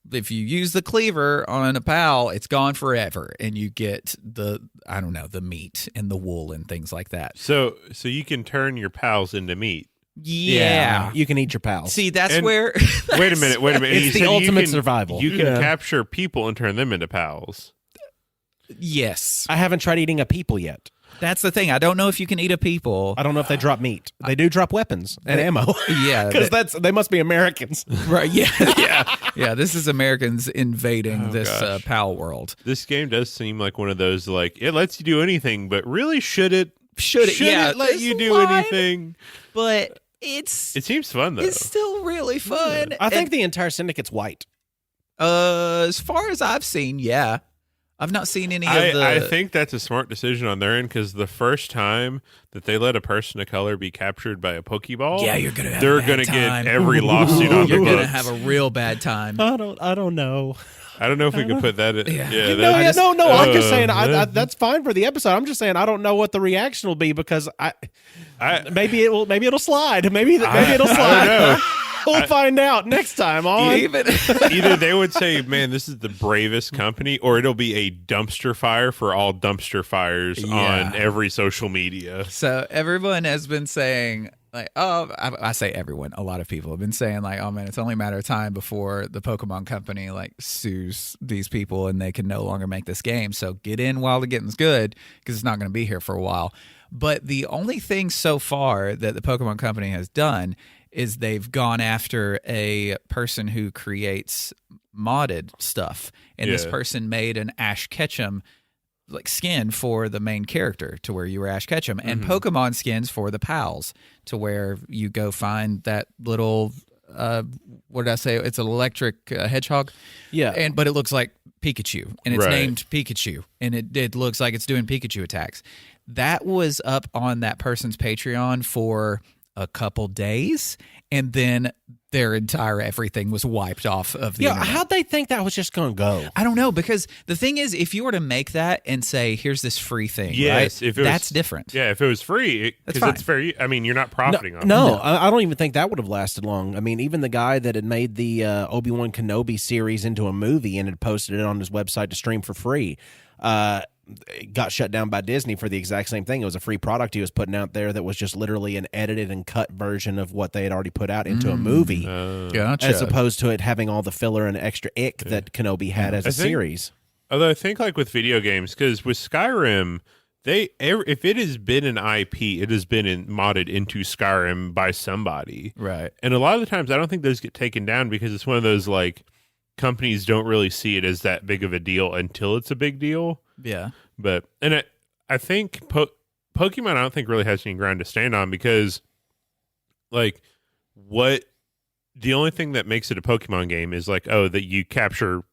use the cleaver on a pal, it's gone forever, and you get the meat and the wool and things like that. So you can turn your pals into meat. Yeah. You can eat your pals. See, that's And- where. Wait a minute. It's You the said ultimate survival. You can Yeah. capture people and turn them into pals. Yes. I haven't tried eating a people yet. That's the thing. I don't know if you can eat a people. I don't know if they drop meat. They do drop weapons and ammo. Yeah, because they must be Americans. Right? Yeah. This is Americans invading this Palworld. This game does seem like one of those like it lets you do anything, but really should it let you do anything? But it seems fun though. It's still really fun. I think the entire syndicate's white. As far as I've seen, yeah. I've not seen any of the... I think that's a smart decision on their end because the first time that they let a person of color be captured by a Pokeball, they're going to get every lawsuit on the books. You're going to have a real bad time. I don't know. I don't know if we could put that in. No. I'm just saying that's fine for the episode. I'm just saying I don't know what the reaction will be because maybe it'll slide. Maybe it'll slide. I don't know. We'll find out next time on. Either they would say, man, this is the bravest company, or it'll be a dumpster fire for all dumpster fires on every social media. So everyone has been saying, like, I say everyone, a lot of people have been saying, like, oh man, it's only a matter of time before the Pokemon company like sues these people and they can no longer make this game. So get in while the getting's good because it's not going to be here for a while. But the only thing so far that the Pokemon company has done is they've gone after a person who creates modded stuff. And this person made an Ash Ketchum like skin for the main character to where you were Ash Ketchum and Pokemon skins for the pals to where you go find that little, what did I say? It's an electric hedgehog. Yeah. But it looks like Pikachu and it's named Pikachu and it looks like it's doing Pikachu attacks. That was up on that person's Patreon for a couple days, and then their entire everything was wiped off of the internet. How'd they think that was just going to go? I don't know, because the thing is, if you were to make that and say, here's this free thing, yes, right? That's different. Yeah, if it was free, because it's fair. I mean, you're not profiting on it. No, I don't even think that would have lasted long. I mean, even the guy that had made the Obi-Wan Kenobi series into a movie and had posted it on his website to stream for free, got shut down by Disney for the exact same thing. It was a free product he was putting out there that was just literally an edited and cut version of what they had already put out into a movie, Gotcha. as opposed to it having all the filler and extra ick that Kenobi had as a series. Although I think like with video games, because with Skyrim, if it has been an IP, it has been modded into Skyrim by somebody, right? And a lot of the times, I don't think those get taken down because it's one of those like companies don't really see it as that big of a deal until it's a big deal. Yeah. But, and I think Pokemon, I don't think really has any ground to stand on because, like, the only thing that makes it a Pokemon game is like, oh, that you capture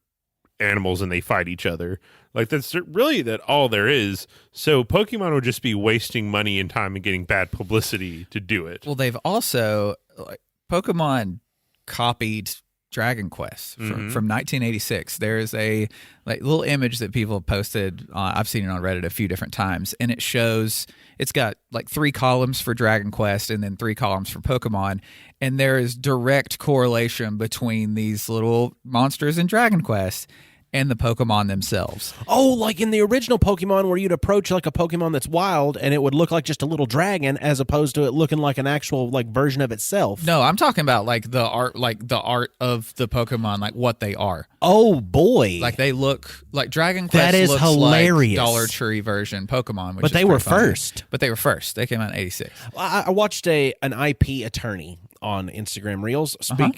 animals and they fight each other. Like, that's really all there is. So Pokemon would just be wasting money and time and getting bad publicity to do it. Well, they've also, like, Pokemon copied Dragon Quest from 1986. There's a like little image that people have posted. I've seen it on Reddit a few different times, and it shows it's got like 3 columns for Dragon Quest and then 3 columns for Pokemon, and there is direct correlation between these little monsters in Dragon Quest and the Pokemon themselves. Oh, like in the original Pokemon where you'd approach like a Pokemon that's wild and it would look like just a little dragon as opposed to it looking like an actual like version of itself. No, I'm talking about like the art of the Pokemon, like what they are. Oh boy. Like they look like Dragon Quest. That is looks hilarious. Like Dollar Tree version Pokemon, which but they were first. But they were first. They came out in 86. I watched an IP attorney on Instagram Reels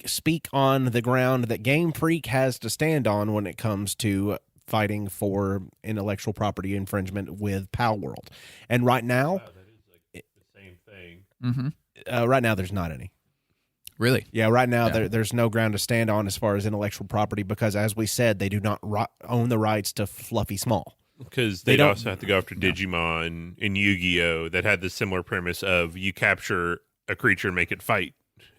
speak on the ground that Game Freak has to stand on when it comes to fighting for intellectual property infringement with Palworld. And right now, that is like the same thing. Right now there's not any. Really? Yeah, right now there's no ground to stand on as far as intellectual property because, as we said, they do not own the rights to Fluffy Small. Because they'd also have to go after Digimon and Yu-Gi-Oh! That had the similar premise of you capture a creature and make it fight.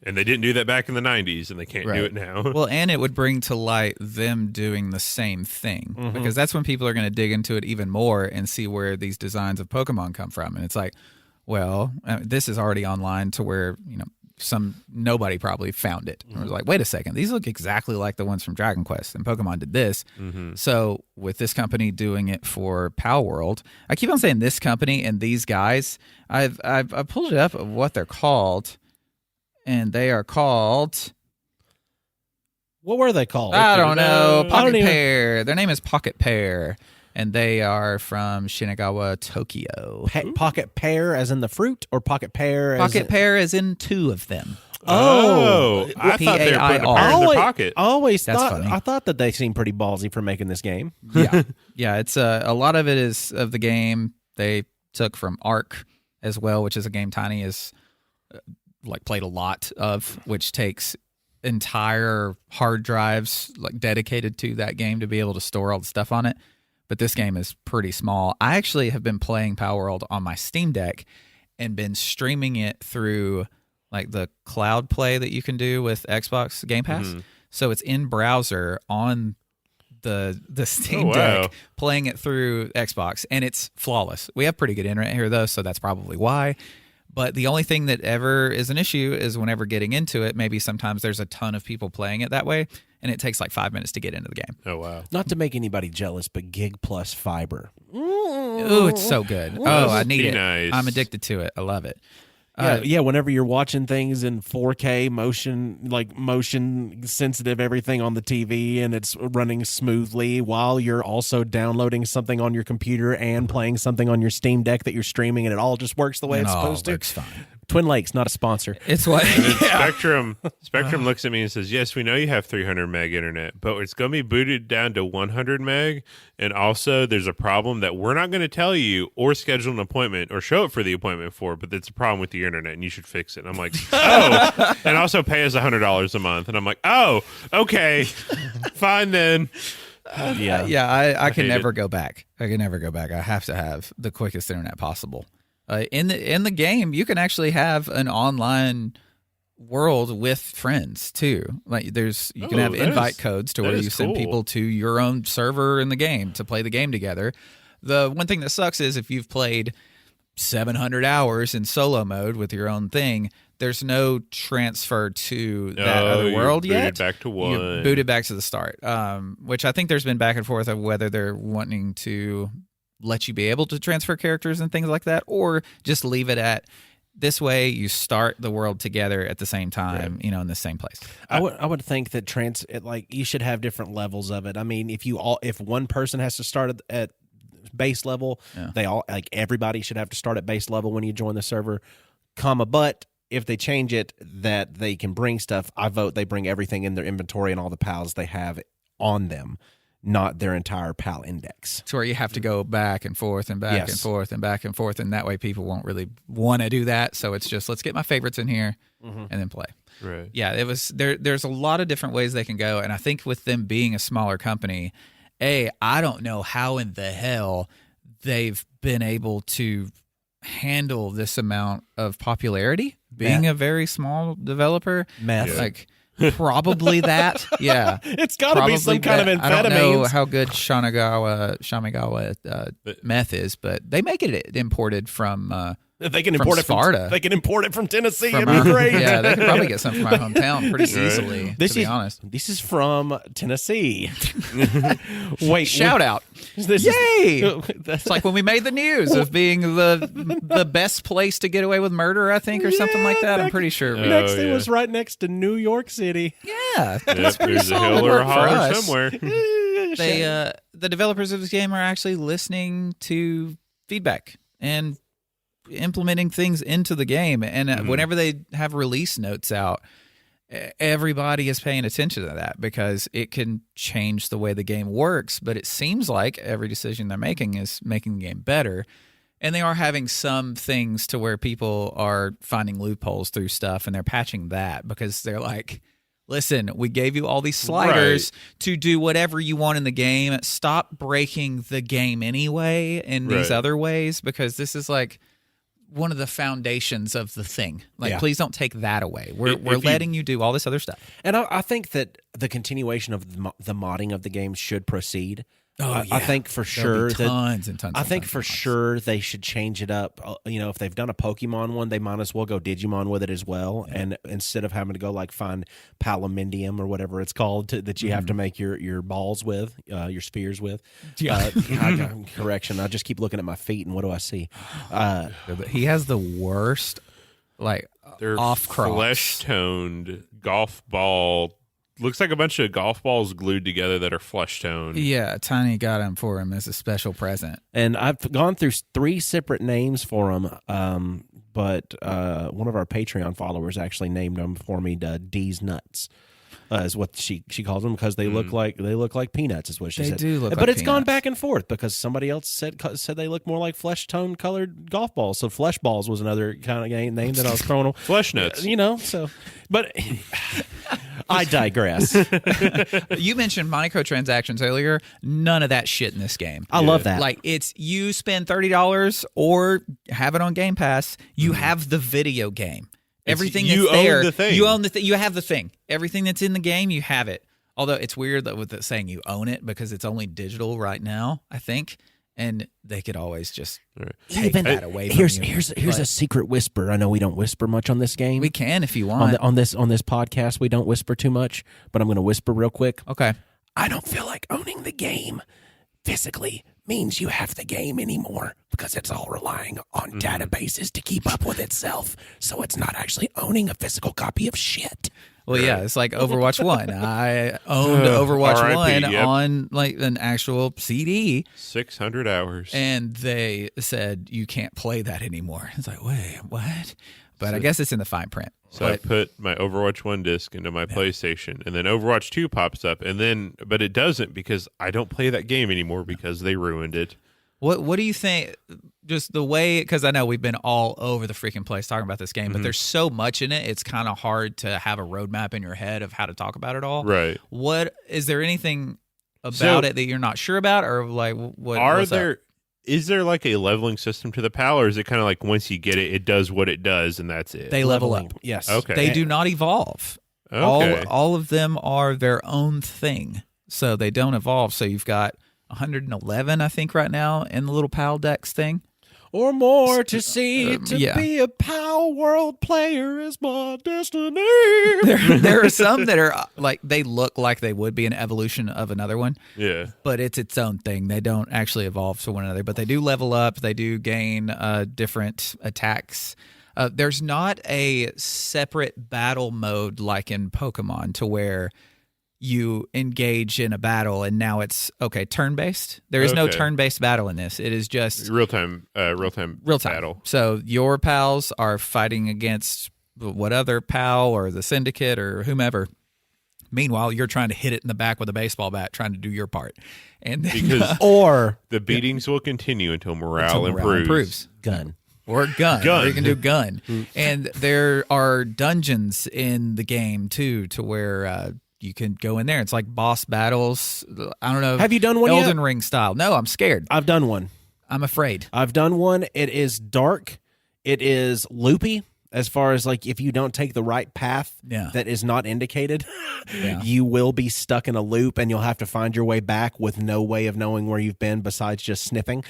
And they didn't do that back in the 90s, and they can't do it now. Well, and it would bring to light them doing the same thing, because that's when people are going to dig into it even more and see where these designs of Pokemon come from. And it's like, well, this is already online to where, you know, nobody probably found it. Or was like, wait a second, these look exactly like the ones from Dragon Quest, and Pokemon did this. So with this company doing it for Palworld, I keep on saying this company and these guys. I've pulled it up of what they're called. And they are called... What were they called? I don't know. Pocket Pear. Their name is Pocket Pear. and they are from Shinagawa, Tokyo. Pocket pear as in the fruit, or pocket pear as Pocket pear is in 2 of them. Oh, I thought they were putting a pear in their pocket. I thought that they seemed pretty ballsy for making this game. Yeah. It's a lot of it is of the game they took from Arc as well, which is a game Tiny has played a lot of, which takes entire hard drives dedicated to that game to be able to store all the stuff on it. But this game is pretty small. I actually have been playing Palworld on my Steam Deck and been streaming it through the cloud play that you can do with Xbox Game Pass. So it's in browser on the Steam Deck, playing it through Xbox, and it's flawless. We have pretty good internet here, though, so that's probably why. But the only thing that ever is an issue is whenever getting into it, maybe sometimes there's a ton of people playing it that way, and it takes 5 minutes to get into the game. Oh, wow. Not to make anybody jealous, but Gig Plus Fiber. Ooh, it's so good. Oh, I need it. Nice. I'm addicted to it. I love it. Yeah, whenever you're watching things in 4K, motion sensitive everything on the TV, and it's running smoothly while you're also downloading something on your computer and playing something on your Steam Deck that you're streaming, and it all just works the way it's supposed to. Works fine. Twin Lakes, not a sponsor. It's what Spectrum looks at me and says, yes, we know you have 300 meg internet, but it's going to be booted down to 100 meg. And also there's a problem that we're not going to tell you or schedule an appointment or show up for the appointment for, but it's a problem with the internet and you should fix it. And I'm like, oh, and also pay us $100 a month. And I'm like, oh, okay, fine then. I can never it. go back. I can never go back. I have to have the quickest internet possible. In the game, you can actually have an online world with friends too. You can have invite codes to where you send people to your own server in the game to play the game together. The one thing that sucks is if you've played 700 hours in solo mode with your own thing, there's no transfer to that other world yet. Booted back to one. You're booted back to the start, which I think there's been back and forth of whether they're wanting to let you be able to transfer characters and things like that, or just leave it at this way you start the world together at the same time, in the same place. I would think that you should have different levels of it. I mean, if one person has to start at base level, everybody should have to start at base level when you join the server, but if they change it that they can bring stuff, I vote they bring everything in their inventory and all the pals they have on them, not their entire PAL index. It's where you have to go back and forth and back and forth and back and forth, and that way people won't really want to do that. So it's just, let's get my favorites in here and then play. Right. Yeah, it was there's a lot of different ways they can go, and I think with them being a smaller company, I don't know how in the hell they've been able to handle this amount of popularity being a very small developer. Probably that. Yeah. It's got to be some kind of amphetamines. I don't know how good Shamagawa meth is, but they make it imported from they can import it Sparta. They can import it from Tennessee. It'd be great. Yeah, they could probably get some from my hometown pretty easily, to be honest. This is from Tennessee. Wait. Shout out. Yay! It's like when we made the news of being the best place to get away with murder, I think, or something like that. I'm pretty sure. It was right next to New York City. Yeah. There's a hill or a holler somewhere. The developers of this game are actually listening to feedback and implementing things into the game, and whenever they have release notes out, everybody is paying attention to that because it can change the way the game works. But it seems like every decision they're making is making the game better, and they are having some things to where people are finding loopholes through stuff, and they're patching that because they're like, listen, we gave you all these sliders to do whatever you want in the game. Stop breaking the game anyway in these other ways, because this is one of the foundations of the thing. Please don't take that away. We're letting you do all this other stuff. And I think that the continuation of the modding of the game should proceed. I think for sure sure they should change it up. If they've done a Pokemon one, they might as well go Digimon with it as well. Yeah. And instead of having to go find Palamindium or whatever it's called that you have to make your balls with, your spheres with. Yeah. Correction. I just keep looking at my feet and what do I see? He has the worst they're off cross, flesh toned golf ball looks like a bunch of golf balls glued together that are flesh toned. Yeah, Tiny got him for him as a special present. And I've gone through 3 separate names for them, but one of our Patreon followers actually named them for me D's Nuts. Is what she calls them because they look like peanuts. Is what she said. They do look but like it's gone peanuts. back and forth because somebody else said they look more like flesh tone colored golf balls. So flesh balls was another kind of name that I was throwing them. Flesh nuts. So but I digress. You mentioned microtransactions earlier. None of that shit in this game. I love that. Like, it's you spend $30 or have it on Game Pass. You have the video game. Everything you that's own there, the thing. you own the thing. You have the thing. Everything that's in the game, you have it. Although it's weird that with it saying you own it because it's only digital right now, I think, and they could always just take that away from you. Here's a secret whisper. I know we don't whisper much on this game. We can if you want. on this podcast. We don't whisper too much, but I'm going to whisper real quick. Okay. I don't feel like owning the game physically means you have the game anymore because it's all relying on databases to keep up with itself. So it's not actually owning a physical copy of shit. Well, yeah, it's like Overwatch 1. I owned Overwatch RIP, 1 yep. on like an actual CD, 600 hours. and they said you can't play that anymore. It's like, wait, what? But I guess it's in the fine print. So I put my Overwatch 1 disc into my PlayStation, and then Overwatch 2 pops up, but it doesn't because I don't play that game anymore because they ruined it. What do you think? Just the way, because I know we've been all over the freaking place talking about this game, but there's so much in it, it's kind of hard to have a roadmap in your head of how to talk about it all. Right. What is there anything about it that you're not sure about, or like what? Is there like a leveling system to the PAL, or is it kind of like once you get it, it does what it does and that's it? They level up. Yes. Okay. They do not evolve. Okay. All of them are their own thing, so they don't evolve. So you've got 111, I think, right now in the little PAL Dex thing. Or more to see. To yeah. be a Palworld player is my destiny. There are some that are like, they look like they would be an evolution of another one. Yeah. But it's its own thing. They don't actually evolve to one another, but they do level up. They do gain different attacks. There's not a separate battle mode like in Pokemon to where you engage in a battle and now it's turn-based. There is no turn-based battle in this. It is just real-time battle. So your pals are fighting against what other pal or the syndicate or whomever. Meanwhile, you're trying to hit it in the back with a baseball bat, trying to do your part. And then, Because or the beatings will continue until morale improves. gun. Or gun. Or you can do gun. And there are dungeons in the game, too, to where you can go in there. It's like boss battles. I don't know. Have you done one Elden yet? Ring style. No, I'm scared. I've done one. I'm afraid. I've done one. It is dark. It is loopy. As far as like if you don't take the right path that is not indicated, you will be stuck in a loop and you'll have to find your way back with no way of knowing where you've been besides just sniffing.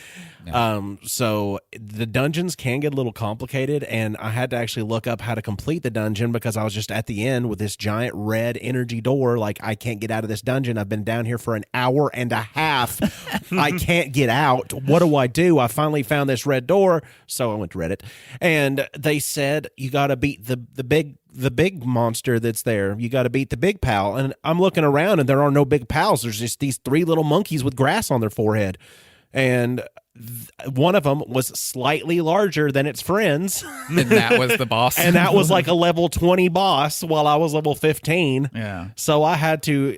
So the dungeons can get a little complicated, and I had to actually look up how to complete the dungeon because I was just at the end with this giant red energy door. Like, I can't get out of this dungeon. I've been down here for an hour and a half. I can't get out. What do? I finally found this red door. So I went to Reddit, and they said, you got to beat the big monster that's there. You got to beat the big pal. And I'm looking around and there are no big pals. There's just these 3 little monkeys with grass on their forehead. And one of them was slightly larger than its friends. And that was the boss. And that was like a level 20 boss while I was level 15. Yeah. So I had to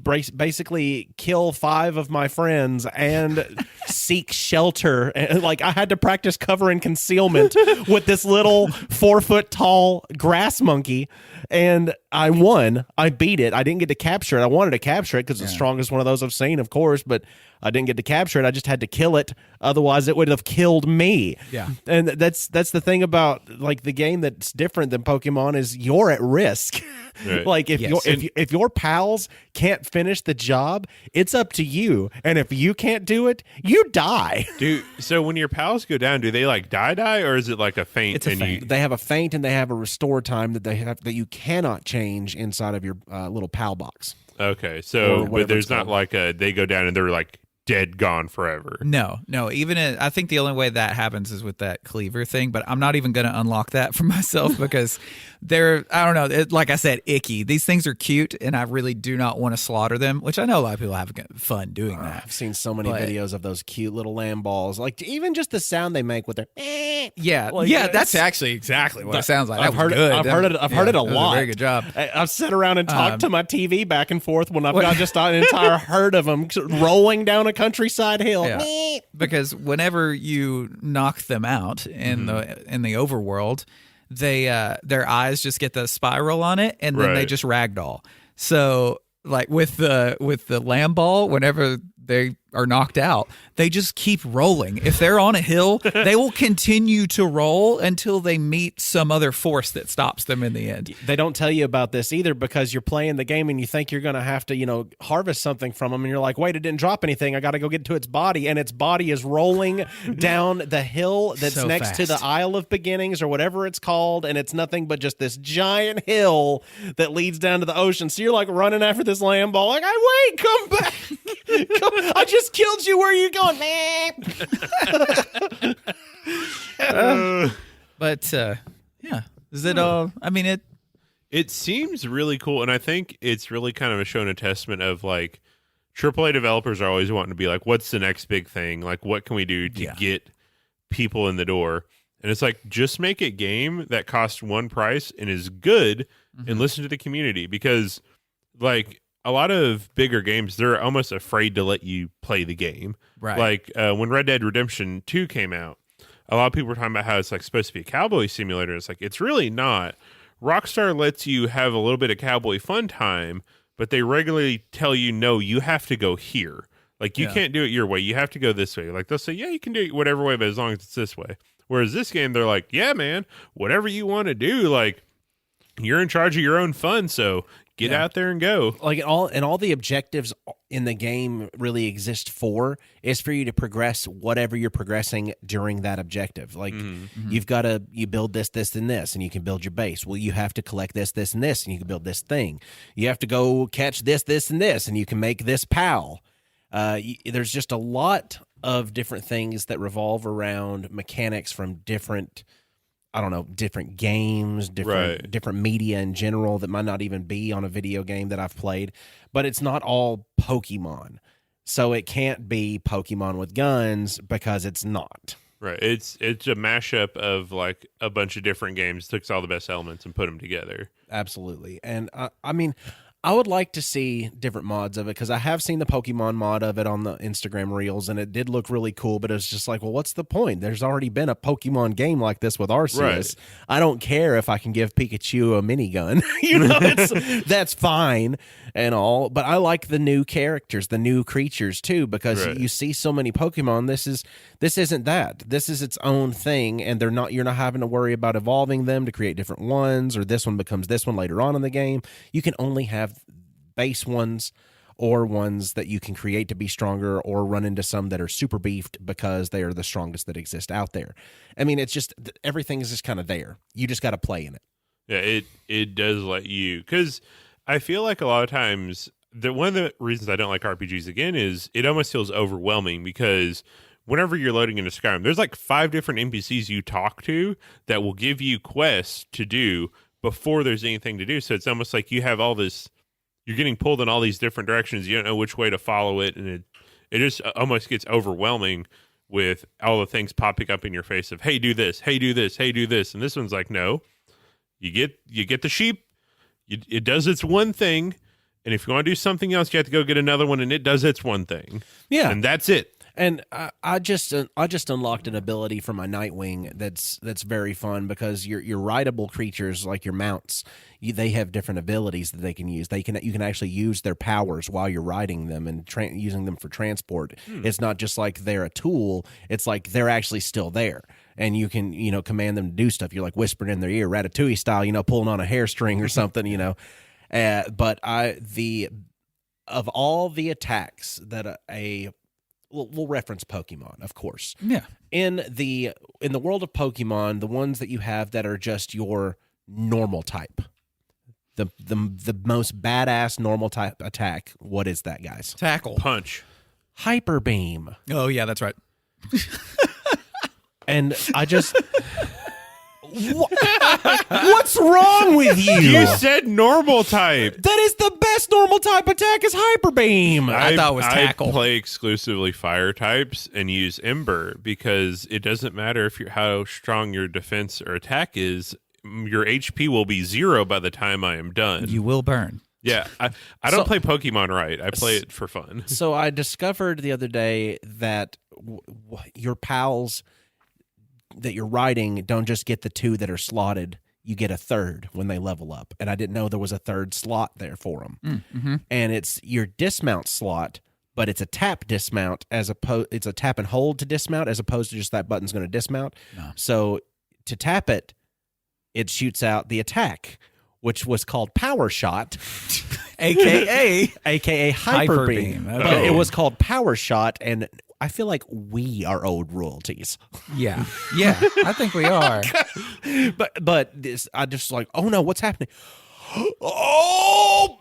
basically kill 5 of my friends and seek shelter. And like, I had to practice cover and concealment with this little 4-foot tall grass monkey. And I won. I beat it. I didn't get to capture it. I wanted to capture it because it's the strongest one of those I've seen, of course, but I didn't get to capture it. I just had to kill it. Otherwise, it would have killed me. Yeah. And that's the thing about like the game that's different than Pokemon is you're at risk. Right. Like if your pals can't finish the job, it's up to you. And if you can't do it, you die. So when your pals go down, do they like die, or is it like a feint? It's a feint. They have a feint and they have a restore time that you cannot change inside of your little pal box. Okay, so Or but there's it's not called. like they go down and they're like dead, gone forever. No. Even I think the only way that happens is with that cleaver thing, but I'm not even going to unlock that for myself because they're, I don't know, like I said, icky. These things are cute, and I really do not want to slaughter them, which I know a lot of people have fun doing that. I've seen so many videos of those cute little lamb balls. Like, even just the sound they make with their yeah, like, yeah, that's actually exactly what it sounds like. I've heard it a lot. Very good job. I've sat around and talked to my TV back and forth when I've got just an entire herd of them rolling down a countryside hill. Yeah. Because whenever you knock them out in the overworld, they their eyes just get the spiral on it, and then they just ragdoll. So like with the lamb ball, whenever they are knocked out, they just keep rolling. If they're on a hill, they will continue to roll until they meet some other force that stops them in the end. They don't tell you about this either because you're playing the game and you think you're going to have to, harvest something from them. And you're like, wait, it didn't drop anything. I got to go get to its body. And its body is rolling down the hill that's so next to fast. the Isle of Beginnings or whatever it's called. And it's nothing but just this giant hill that leads down to the ocean. So you're like running after this lamb ball. Like, wait, come back. I just killed you. Where are you going, man? But yeah, is it all? I mean, It seems really cool, and I think it's really kind of showing a testament of like AAA developers are always wanting to be like, what's the next big thing? Like, what can we do to get people in the door? And it's like, just make a game that costs one price and is good, and listen to the community, because like a lot of bigger games, they're almost afraid to let you play the game. Right. Like when Red Dead Redemption 2 came out, a lot of people were talking about how it's like supposed to be a cowboy simulator. It's like, it's really not. Rockstar lets you have a little bit of cowboy fun time, but they regularly tell you, no, you have to go here. Like, you can't do it your way. You have to go this way. Like, they'll say, yeah, you can do it whatever way, but as long as it's this way. Whereas this game, they're like, yeah, man, whatever you want to do, like, you're in charge of your own fun, so get out there and go. Like all the objectives in the game really exist is for you to progress whatever you're progressing during that objective. Like you build this, and this, and you can build your base. Well, you have to collect this, and this, and you can build this thing. You have to go catch this, and this, and you can make this pal. There's just a lot of different things that revolve around mechanics from different games, different media in general that might not even be on a video game that I've played, but it's not all Pokemon. So it can't be Pokemon with guns because it's not. Right. It's a mashup of like a bunch of different games, took all the best elements and put them together. Absolutely. And I mean, I would like to see different mods of it because I have seen the Pokemon mod of it on the Instagram Reels, and it did look really cool, but it's just like, well, what's the point? There's already been a Pokemon game like this with Arceus. Right. I don't care if I can give Pikachu a minigun. That's fine and all, but I like the new characters, the new creatures too, because you see so many Pokemon. This isn't that. This is its own thing, and you're not having to worry about evolving them to create different ones, or this one becomes this one later on in the game. You can only have base ones or ones that you can create to be stronger, or run into some that are super beefed because they are the strongest that exist out there. I mean, it's just everything is just kind of there. You just got to play in it. Yeah, it does let you, because I feel like a lot of times one of the reasons I don't like RPGs again is it almost feels overwhelming, because whenever you're loading into Skyrim, there's like 5 different NPCs you talk to that will give you quests to do before there's anything to do. So it's almost like you have all this, you're getting pulled in all these different directions. You don't know which way to follow it. And it just almost gets overwhelming with all the things popping up in your face of, hey, do this, hey, do this, hey, do this. And this one's like, no, you get the sheep. It does its one thing. And if you want to do something else, you have to go get another one, and it does its one thing. Yeah. And that's it. And I just unlocked an ability for my Nightwing that's very fun, because your rideable creatures, like your mounts, they have different abilities that they can use. You can actually use their powers while you're riding them and using them for transport. It's not just like they're a tool. It's like they're actually still there. And you can, command them to do stuff. You're like whispering in their ear, Ratatouille style, pulling on a hairstring or something, But of all the attacks that we'll reference Pokemon, of course. Yeah. In the world of Pokemon, the ones that you have that are just your normal type, the most badass normal type attack, what is that, guys? Tackle. Punch. Hyper Beam. Oh, yeah, that's right. And I just... What's What's wrong with you? You said normal type. That is the best normal type attack is Hyper Beam. I thought it was tackle. I play exclusively fire types and use Ember because it doesn't matter if how strong your defense or attack is. Your HP will be 0 by the time I am done. You will burn. Yeah, I don't play Pokemon right. I play it for fun. So I discovered the other day that your pals that you're riding don't just get the 2 that are slotted. You get a third when they level up. And I didn't know there was a third slot there for them. Mm-hmm. And it's your dismount slot, but it's a tap dismount it's a tap and hold to dismount as opposed to just that button's going to dismount. No. So to tap it, it shoots out the attack, which was called Power Shot, a.k.a. Hyper Beam. Okay. But it was called Power Shot, and I feel like we are owed royalties. Yeah, I think we are. But this, I just like, oh no, what's happening? Oh,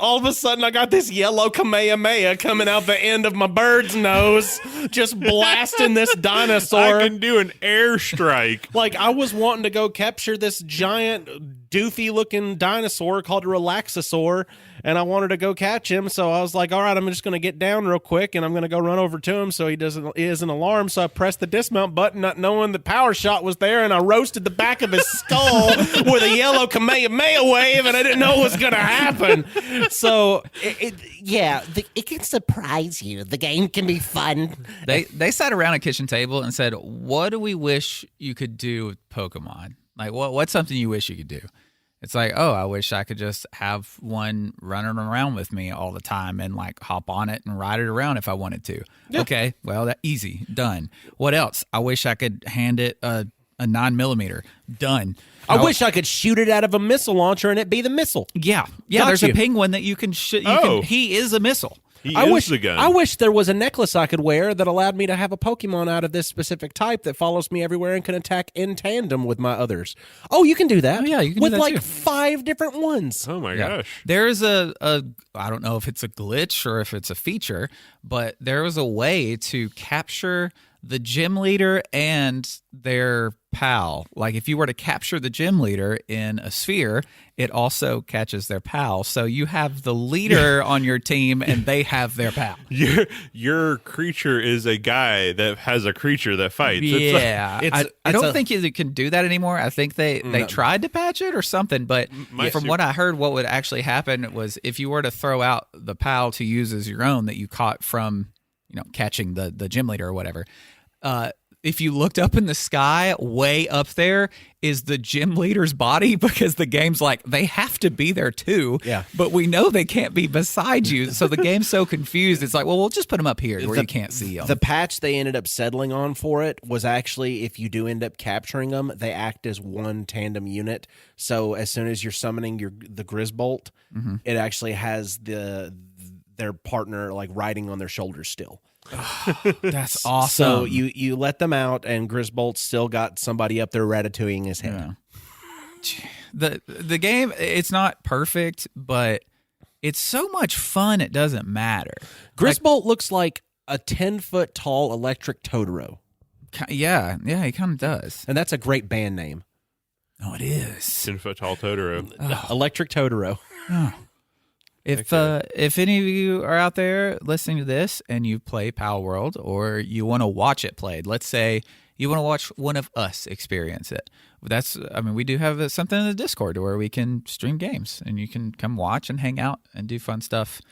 all of a sudden I got this yellow Kamehameha coming out the end of my bird's nose, just blasting this dinosaur. I can do an airstrike. Like, I was wanting to go capture this giant doofy looking dinosaur called a Relaxosaur, and I wanted to go catch him. So I was like, all right, I'm just going to get down real quick and I'm going to go run over to him so he isn't alarmed. So I pressed the dismount button, not knowing the Power Shot was there, and I roasted the back of his skull with a yellow Kamehameha wave, and I didn't know what was going to happen. So it can surprise you. The game can be fun. They sat around a kitchen table and said, what do we wish you could do with Pokemon? Like, what's something you wish you could do? It's like, oh, I wish I could just have one running around with me all the time and like hop on it and ride it around if I wanted to. Yeah. Okay, well, that easy, done. What else? I wish I could hand it a 9mm. Done. I wish I could shoot it out of a missile launcher and it be the missile. Yeah. Got There's you. a penguin that you can shoot. He is a missile. He is the gun. I wish there was a necklace I could wear that allowed me to have a Pokemon out of this specific type that follows me everywhere and can attack in tandem with my others. Oh, you can do that. Oh, yeah, you can with do that like too. 5 different ones. Oh my gosh. There is I don't know if it's a glitch or if it's a feature, but there was a way to capture the gym leader and their pal. Like if you were to capture the gym leader in a sphere, it also catches their pal. So you have the leader on your team and they have their pal. Your creature is a guy that has a creature that fights. Yeah. I don't think you can do that anymore. I think they tried to patch it or something, but from what I heard, what would actually happen was if you were to throw out the pal to use as your own that you caught from catching the gym leader or whatever, if you looked up in the sky, way up there is the gym leader's body because the game's like, they have to be there too. Yeah. But we know they can't be beside you. So the game's so confused. It's like, well, we'll just put them up here where you can't see them. The patch they ended up settling on for it was actually, if you do end up capturing them, they act as one tandem unit. So as soon as you're summoning the Grisbolt, it actually has their partner like riding on their shoulders still. That's awesome. So you let them out, and Grisbolt's still got somebody up there ratatouilleing his head. Yeah. The game, it's not perfect, but it's so much fun it doesn't matter. Grisbolt looks like a 10-foot tall electric Totoro. Yeah, he kind of does. And that's a great band name. Oh, it is. 10-foot tall Totoro. Electric Totoro. Oh. If any of you are out there listening to this and you play Palworld or you want to watch it played, let's say you want to watch one of us experience it. We do have something in the Discord where we can stream games and you can come watch and hang out and do fun stuff.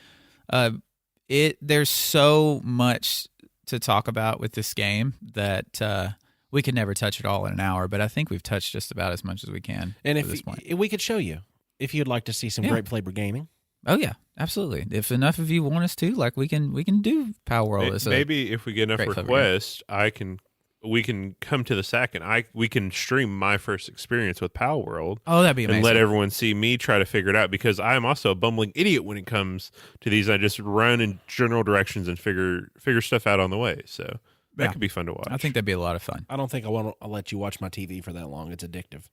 There's so much to talk about with this game that we can never touch it all in an hour, but I think we've touched just about as much as we can. And at this point. If we could show you, if you'd like to see some Grape Flavored Gaming. Oh yeah, absolutely. If enough of you want us to, like we can do Palworld. Maybe if we get enough requests, we can come to the sack and we can stream my first experience with Palworld. Oh, that'd be amazing. And let everyone see me try to figure it out because I'm also a bumbling idiot when it comes to these. I just run in general directions and figure stuff out on the way. So that could be fun to watch. I think that'd be a lot of fun. I don't think I'll let you watch my TV for that long. It's addictive.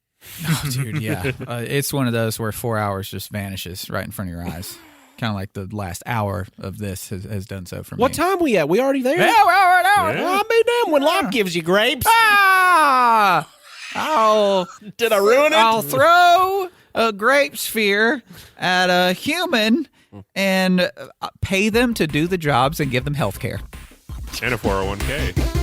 Oh, dude, yeah. It's one of those where 4 hours just vanishes right in front of your eyes. Kind of like the last hour of this has done so for me. What time we at? We already there? Yeah, we're already there. I'll be damned when life gives you grapes. Ah! Did I ruin it? I'll throw a grape sphere at a human and pay them to do the jobs and give them health care. And a 401k.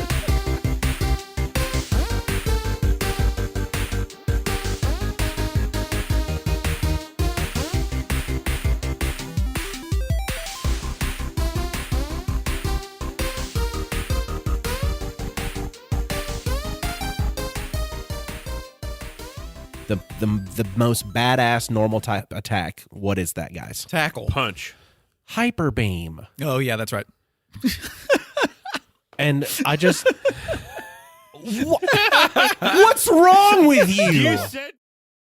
The most badass normal type attack. What is that, guys? Tackle. Punch. Hyper beam. Oh, yeah, that's right. And I just... What's wrong with you? You said